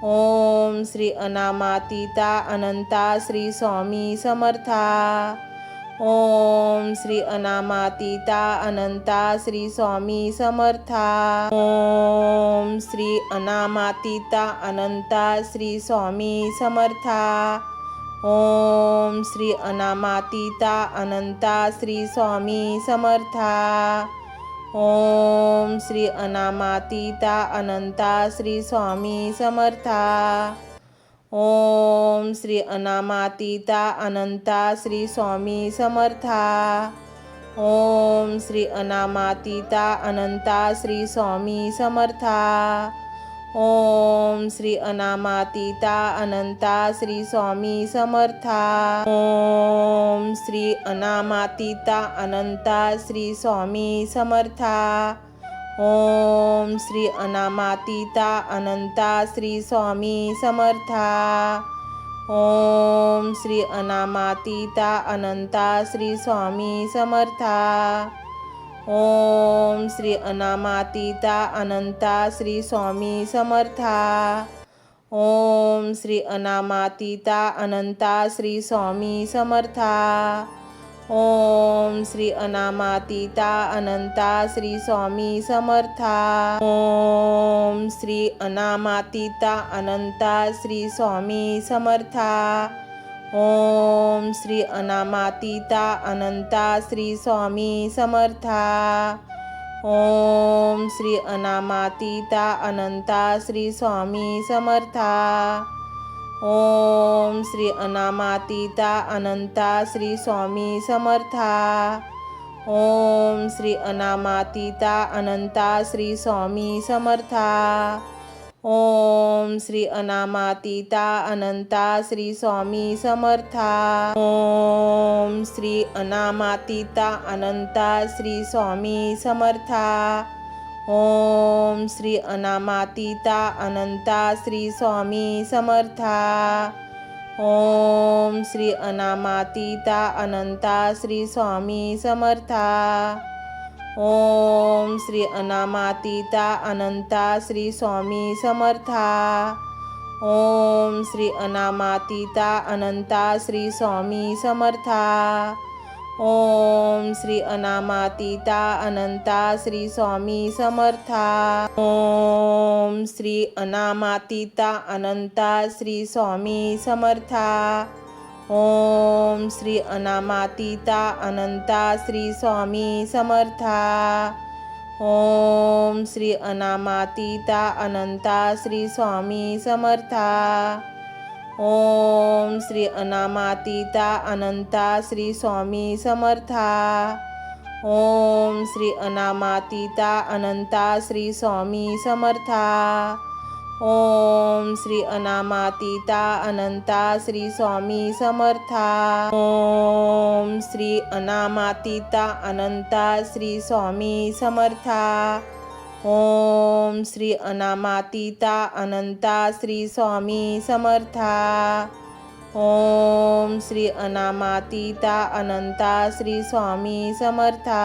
ओम श्री अनामातीता अनंता श्री स्वामी समर्था। ओम श्री अनामातीता अनंता श्री स्वामी समर्था। ओम श्री अनामातीता अनंता श्री स्वामी समर्था। ओम श्री अनामातीता अनंता श्री स्वामी समर्था। ओम श्री अनामातीता अनंता श्री स्वामी समर्था। ओम श्री अनामातीता अनंता श्री स्वामी समर्था। ओम श्री अनामातीता अनंता श्री स्वामी समर्था। ओम श्री अनामातीता अनंता श्री स्वामी समर्था। ओम श्री अनामातीता अनंता श्री स्वामी समर्था। ओम श्री अनामातीता अनंता श्री स्वामी समर्था। ओम श्री अनामातीता अनंता श्री स्वामी समर्था। ओम श्री अनामातीता अनंता श्री स्वामी समर्था। ओम श्री अनामातीता अनंता श्री स्वामी समर्था। ओम श्री अनामातीता अनंता श्री स्वामी समर्था। ओम श्री अनामातीता अनंता श्री स्वामी समर्था। ओम श्री अनामातीता अनंता श्री स्वामी समर्था। ओम श्री अनामातीता अनंता श्री स्वामी समर्था। ओम श्री अनामातीता अनंता श्री स्वामी समर्था। ओम श्री अनामातीता अनंता श्री स्वामी समर्था। ओम श्री अनामातीता अनंता श्री स्वामी समर्था। ओम श्री अनामातीता अनंता श्री स्वामी समर्था। ओम श्री अनामातीता अनंता श्री स्वामी समर्था। ओम श्री अनामातीता अनंता श्री स्वामी समर्था। ओम श्री अनामातीता अनंता श्री स्वामी समर्था। ओम श्री अनामातीता अनंता श्री स्वामी समर्था। ओम श्री अनामातीता अनंता श्री स्वामी समर्था। ओम श्री अनामातीता अनंता श्री स्वामी समर्था। ओम श्री अनामातीता अनंता श्री स्वामी समर्था। ओम श्री अनामातीता अनंता श्री स्वामी समर्था। ओम श्री अनामातीता अनंता श्री स्वामी समर्था। ओम श्री अनामातीता अनंता श्री स्वामी समर्था। ओम श्री अनामातीता अनंता श्री स्वामी समर्था। ओम श्री अनामातीता अनंता श्री स्वामी समर्था। ओम श्री अनामातीता अनंता श्री स्वामी समर्था। ओम श्री अनामातीता अनंता श्री स्वामी समर्था।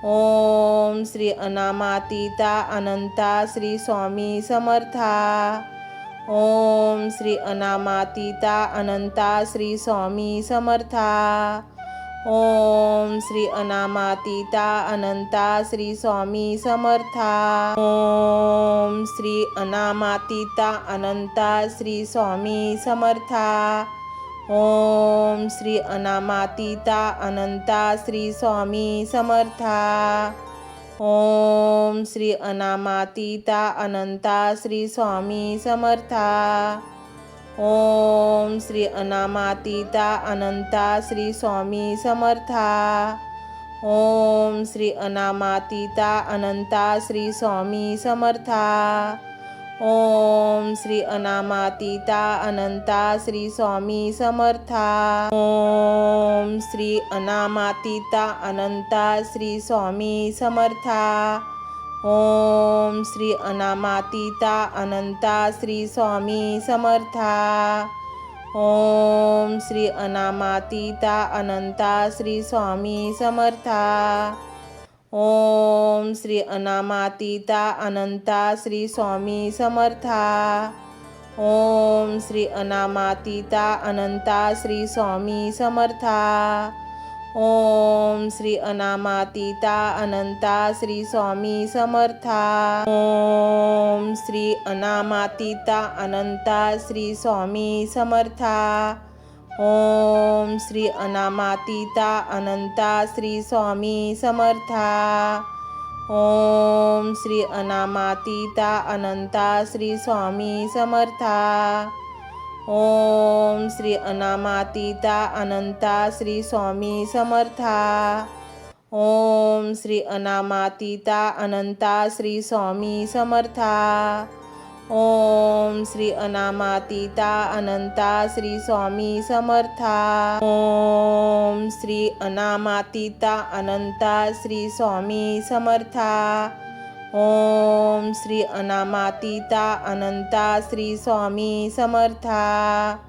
ओम श्री अनामातीता अनंता श्री स्वामी समर्था। ओम श्री अनामातीता अनंता श्री स्वामी समर्था। ओम श्री अनामातीता अनंता श्री स्वामी समर्था। ओम श्री अनामातीता अनंता श्री स्वामी समर्था। ओम श्री अनामातीता अनंता श्री स्वामी समर्था। ओम श्री अनामातीता अनंता श्री स्वामी समर्था। ओम श्री अनामातीता अनंता श्री स्वामी समर्था। ओम श्री अनामातीता अनंता श्री स्वामी समर्था। ओम श्री अनामातीता अनंता श्री स्वामी समर्था। ओम श्री अनामातीता अनंता श्री स्वामी समर्था। ओम श्री अनामातीता अनंता श्री स्वामी समर्था। ओम श्री अनामातीता अनंता श्री स्वामी समर्था। ओम श्री अनामातीता अनंता श्री स्वामी समर्था। ओम श्री अनामातीता अनंता श्री स्वामी समर्था। ओम श्री अनामातीता अनंता श्री स्वामी समर्था। ओम श्री अनामातीता अनंता श्री स्वामी समर्था। ओम श्री अनामातीता अनंता श्री स्वामी समर्था। ओम श्री अनामातीता अनंता श्री स्वामी समर्था। ओम श्री अनामातीता अनंता श्री स्वामी समर्था। ओम श्री अनामातीता अनंता श्री स्वामी समर्था। ओम श्री अनामातीता अनंता श्री स्वामी समर्था। ओम श्री अनामातीता अनंता श्री स्वामी समर्था। ओम श्री अनामातीता अनंता श्री स्वामी समर्था।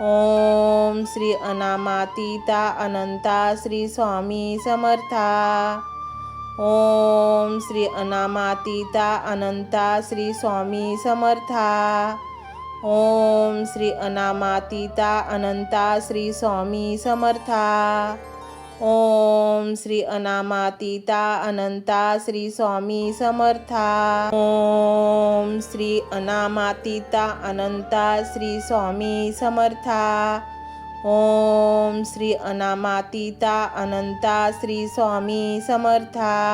ओम श्री अनामातीता अनंता श्री स्वामी समर्था। ओम श्री अनामातीता अनंता श्री स्वामी समर्था। ओम श्री अनामातीता अनंता श्री स्वामी समर्था। ओम श्री अनामातीता अनंता श्री स्वामी समर्था। ओम श्री अनामातीता अनंता श्री स्वामी समर्था। ओम श्री अनामातीता अनंता श्री स्वामी समर्था।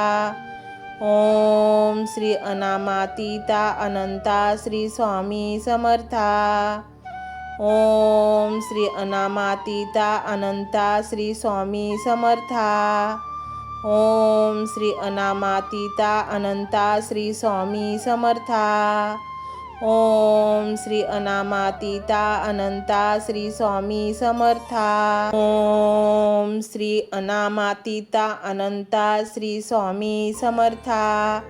ओम श्री अनामातीता अनंता श्री स्वामी समर्था। ओम श्री अनामातीता अनंता श्री स्वामी समर्था। ओम श्री अनामातीता अनंता श्री स्वामी समर्था। ओम श्री अनामातीता अनंता श्री स्वामी समर्था। ओम श्री अनामातीता अनंता श्री स्वामी समर्था।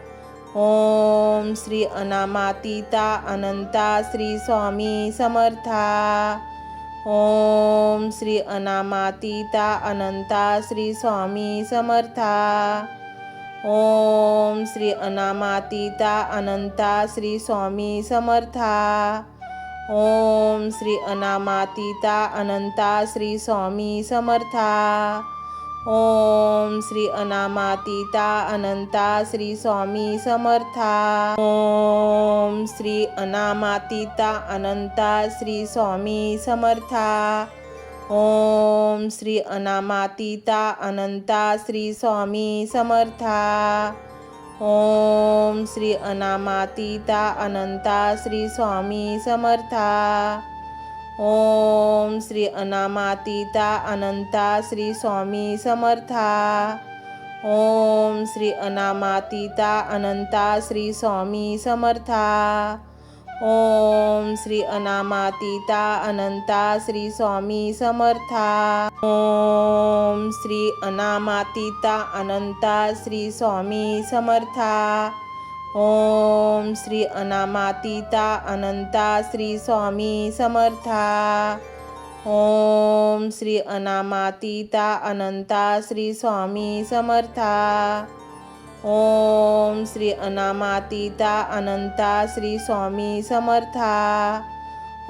ओम श्री अनामातीता अनंता श्री स्वामी समर्था। ओम श्री अनामातीता अनंता श्री स्वामी समर्था। ओम श्री अनामातीता अनंता श्री स्वामी समर्था। ओम श्री अनामातीता अनंता श्री स्वामी समर्था। ओम श्री अनामातीता अनंता श्री स्वामी समर्था। ओम श्री अनामातीता अनंता श्री स्वामी समर्था। ओम श्री अनामातीता अनंता श्री स्वामी समर्था। ओम श्री अनामातीता अनंता श्री स्वामी समर्था। ओम श्री अनामातीता अनंता श्री स्वामी समर्था। ओम श्री अनामातीता अनंता श्री स्वामी समर्था। ओम श्री अनामातीता अनंता श्री स्वामी समर्था। ओम श्री अनामातीता अनंता श्री स्वामी समर्था। ओम श्री अनामातीता अनंता श्री स्वामी समर्था। ओम श्री अनामातीता अनंता श्री स्वामी समर्था। ओम श्री अनामातीता अनंता श्री स्वामी समर्था।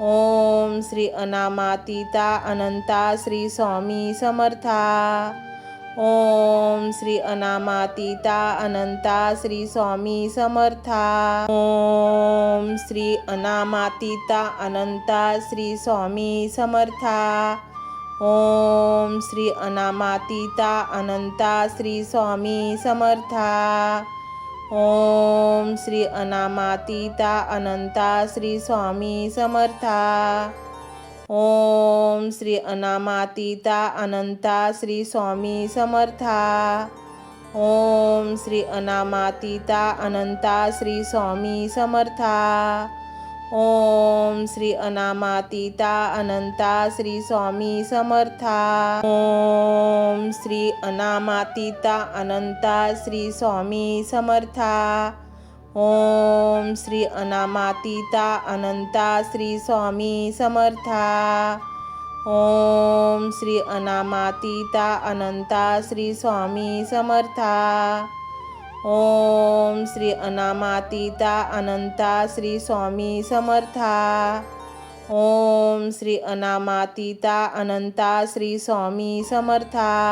ओम श्री अनामातीता अनंता श्री स्वामी समर्था। ओम श्री अनामातीता अनंता श्री स्वामी समर्था। ओम श्री अनामातीता अनंता श्री स्वामी समर्था। ओम श्री अनामातीता अनंता श्री स्वामी समर्था। ओम श्री अनामातीता अनंता श्री स्वामी समर्था। ओम श्री अनामातीता अनंता श्री स्वामी समर्था। ओम श्री अनामातीता अनंता श्री स्वामी समर्था। ओम श्री अनामातीता अनंता श्री स्वामी समर्था। ओम श्री अनामातीता अनंता श्री स्वामी समर्था। ओम श्री अनामातीता अनंता श्री स्वामी समर्था। ओम श्री अनामातीता अनंता श्री स्वामी समर्था। ओम श्री अनामातीता अनंता श्री स्वामी समर्था। ओम श्री अनामातीता अनंता श्री स्वामी समर्था।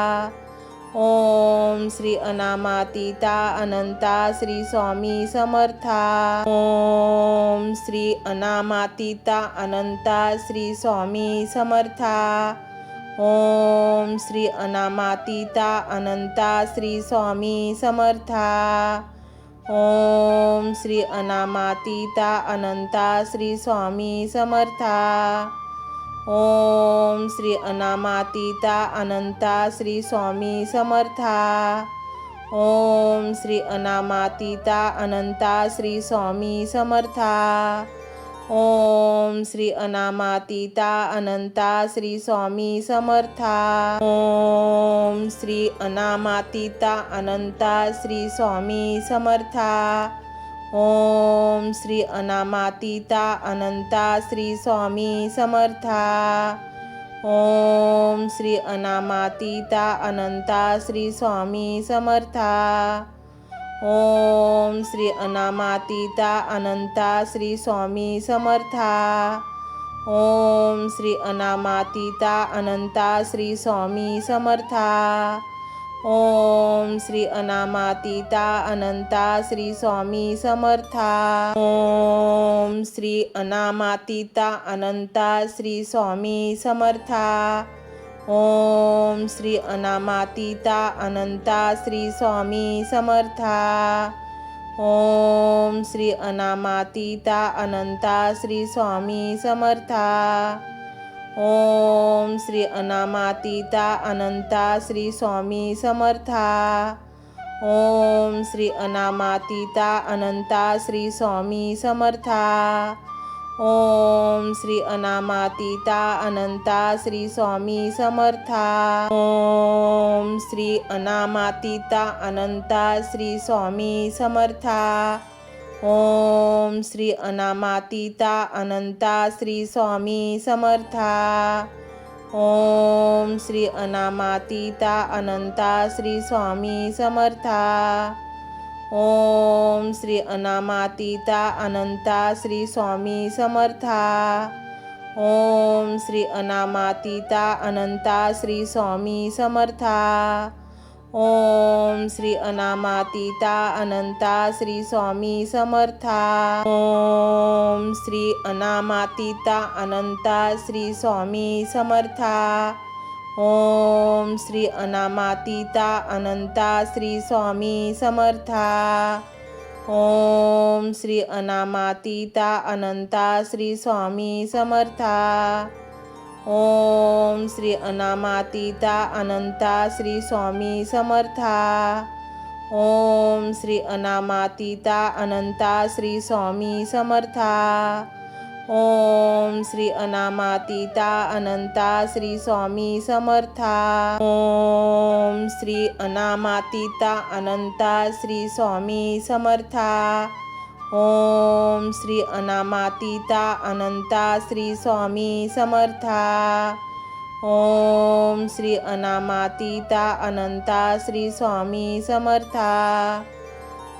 ओम श्री अनामातीता अनंता श्री स्वामी समर्था। ओम श्री अनामातीता अनंता श्री स्वामी समर्था। ओम श्री अनामातीता अनंता श्री स्वामी समर्था। ओम श्री अनामातीता अनंता श्री स्वामी समर्था। ओम श्री अनामातीता अनंता श्री स्वामी समर्था। ओम श्री अनामातीता अनंता श्री स्वामी समर्था। ओम श्री अनामातीता अनंता श्री स्वामी समर्था। ओम श्री अनामातीता अनंता श्री स्वामी समर्था। ओम श्री अनामातीता अनंता श्री स्वामी समर्था। ओम श्री अनामातीता अनंता श्री स्वामी समर्था। ओम श्री अनामातीता अनंता श्री स्वामी समर्था। ओम श्री अनामातीता अनंता श्री स्वामी समर्था। ओम श्री अनामातीता अनंता श्री स्वामी समर्था। ओम श्री अनामातीता अनंता श्री स्वामी समर्था। ओम श्री अनामातीता अनंता श्री स्वामी समर्था। ओम श्री अनामातीता अनंता श्री स्वामी समर्था। ओम श्री अनामातीता अनंता श्री स्वामी समर्था। ओम श्री अनामातीता अनंता श्री स्वामी समर्था। ओम श्री अनामातीता अनंता श्री स्वामी समर्था। ओम श्री अनामातीता अनंता श्री स्वामी समर्था। ओम श्री अनामातीता अनंता श्री स्वामी समर्था। ओम श्री अनामातीता अनंता श्री स्वामी समर्था। ओम श्री अनामातीता अनंता श्री स्वामी समर्था। ओम श्री अनामातीता अनंता श्री स्वामी समर्था। ओम श्री अनामातीता अनंता श्री स्वामी समर्था। ओम श्री अनामातीता अनंता श्री स्वामी समर्था। ओम श्री अनामातीता अनंता श्री स्वामी समर्था। ओम श्री अनामातीता अनंता श्री स्वामी समर्था। ओम श्री अनामातीता अनंता श्री स्वामी समर्था। ओम श्री अनामातीता अनंता श्री स्वामी समर्था। ओम श्री अनामातीता अनंता श्री स्वामी समर्था। ओम श्री अनामातीता अनंता श्री स्वामी समर्था। ओम श्री अनामातीता अनंता श्री स्वामी समर्था। ओम श्री अनामातीता अनंता श्री स्वामी समर्था।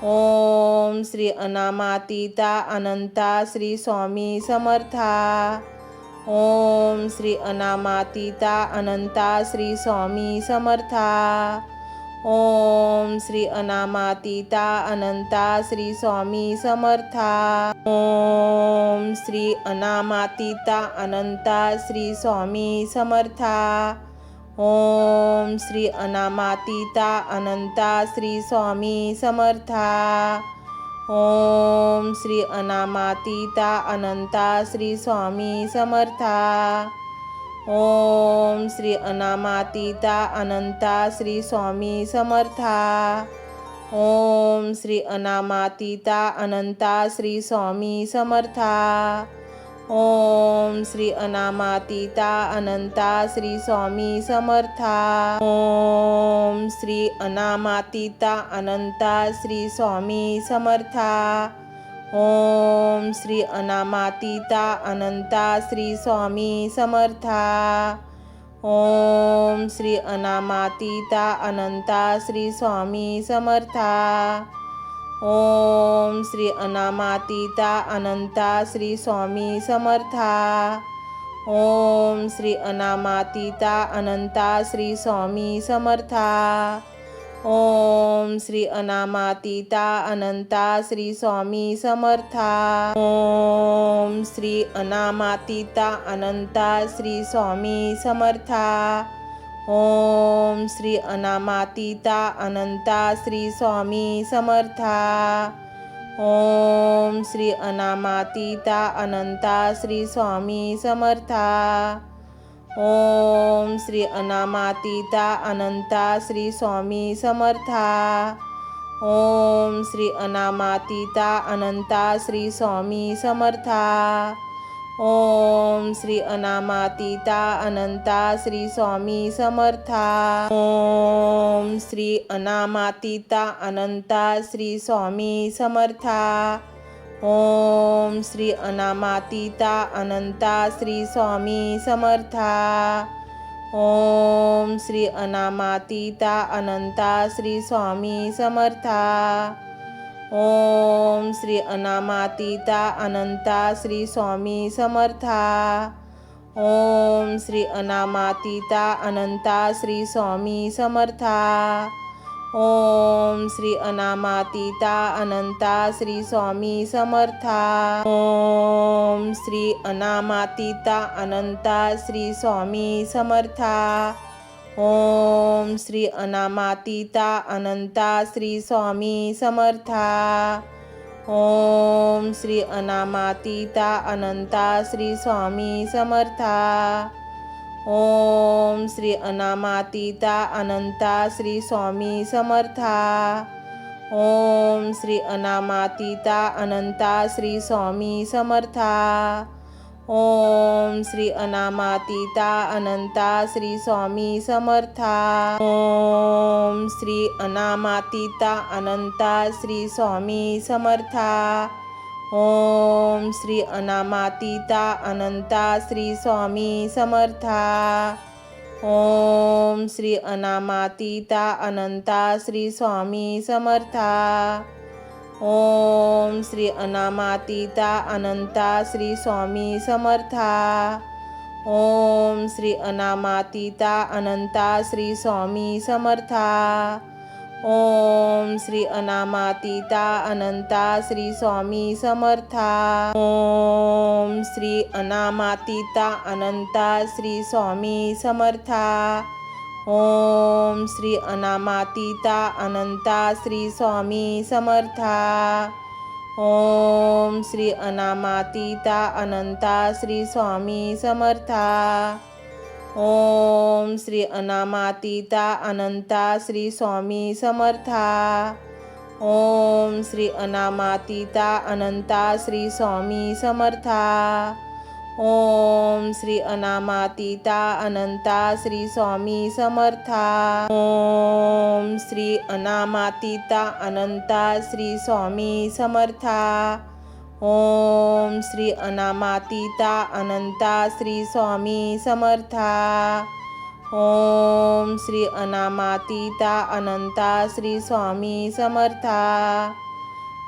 ओम श्री अनामातीता अनंता श्री स्वामी समर्था। ओम श्री अनामातीता अनंता श्री स्वामी समर्था। ओम श्री अनामातीता अनंता श्री स्वामी समर्था। ओम श्री अनामातीता अनंता श्री स्वामी समर्था। ओम श्री अनामातीता अनंता श्री स्वामी समर्था। ओम श्री अनामातीता अनंता श्री स्वामी समर्था। ओम श्री अनामातीता अनंता श्री स्वामी समर्था। ओम श्री अनामातीता अनंता श्री स्वामी समर्था। ओम श्री अनामातीता अनंता श्री स्वामी समर्था। ओम श्री अनामातीता अनंता श्री स्वामी समर्था। ओम श्री अनामातीता अनंता श्री स्वामी समर्था। ओम श्री अनामातीता अनंता श्री स्वामी समर्था। ओम श्री अनामातीता अनंता श्री स्वामी समर्था। ओम श्री अनामातीता अनंता श्री स्वामी समर्था। ओम श्री अनामातीता अनंता श्री स्वामी समर्था। ओम श्री अनामातीता अनंता श्री स्वामी समर्था। ओम श्री अनामातीता अनंता श्री स्वामी समर्था। ओम श्री अनामातीता अनंता श्री स्वामी समर्था। ओम श्री अनामातीता अनंता श्री स्वामी समर्था। ओम श्री अनामातीता अनंता श्री स्वामी समर्था। ओम श्री अनामातीता अनंता श्री स्वामी समर्था। ओम श्री अनामातीता अनंता श्री स्वामी समर्था। ओम श्री अनामातीता अनंता श्री स्वामी समर्था। ओम श्री अनामातीता अनंता श्री स्वामी समर्था। ओम श्री अनामातीता अनंता श्री स्वामी समर्था। ओम श्री अनामातीता अनंता श्री स्वामी समर्था। ओम श्री अनामातीता अनंता श्री स्वामी समर्था। ओम श्री अनामातीता अनंता श्री स्वामी समर्था। ओम श्री अनामातीता अनंता श्री स्वामी समर्था। ओम श्री अनामातीता अनंता श्री स्वामी समर्था। ओम श्री अनामातीता अनंता श्री स्वामी समर्था। ओम श्री अनामातीता अनंता श्री स्वामी समर्था। ओम श्री अनामातीता अनंता श्री स्वामी समर्था। ओम श्री अनामातीता अनंता श्री स्वामी समर्था। ओम श्री अनामातीता अनंता श्री स्वामी समर्था। ओम श्री अनामातीता अनंता श्री स्वामी समर्था। ओम श्री अनामातीता अनंता श्री स्वामी समर्था। ओम श्री अनामातीता अनंता श्री स्वामी समर्था। ओम श्री अनामातीता अनंता श्री स्वामी समर्था। ओम श्री अनामातीता अनंता श्री स्वामी समर्था। ओम श्री अनामातीता अनंता श्री स्वामी समर्था। ओम श्री अनामातीता अनंता श्री स्वामी समर्था। ओम श्री अनामातीता अनंता श्री स्वामी समर्था। ओम श्री अनामातीता अनंता श्री स्वामी समर्था। ओम श्री अनामातीता अनंता श्री स्वामी समर्था। ओम श्री अनामातीता अनंता श्री स्वामी समर्था। ओम श्री अनामातीता अनंता श्री स्वामी समर्था। ओम श्री अनामातीता अनंता श्री स्वामी समर्था।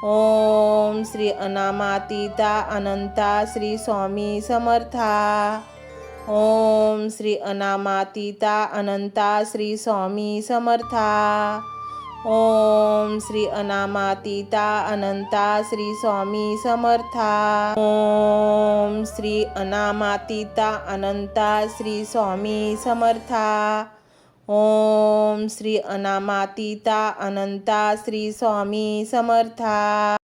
ओम श्री अनामातीता अनंता श्री स्वामी समर्था। ओम श्री अनामातीता अनंता श्री स्वामी समर्था। ओम श्री अनामातीता अनंता श्री स्वामी समर्था। ओम श्री अनामातीता अनंता श्री स्वामी समर्था। ओम श्री अनामातीता अनंता श्री स्वामी समर्था।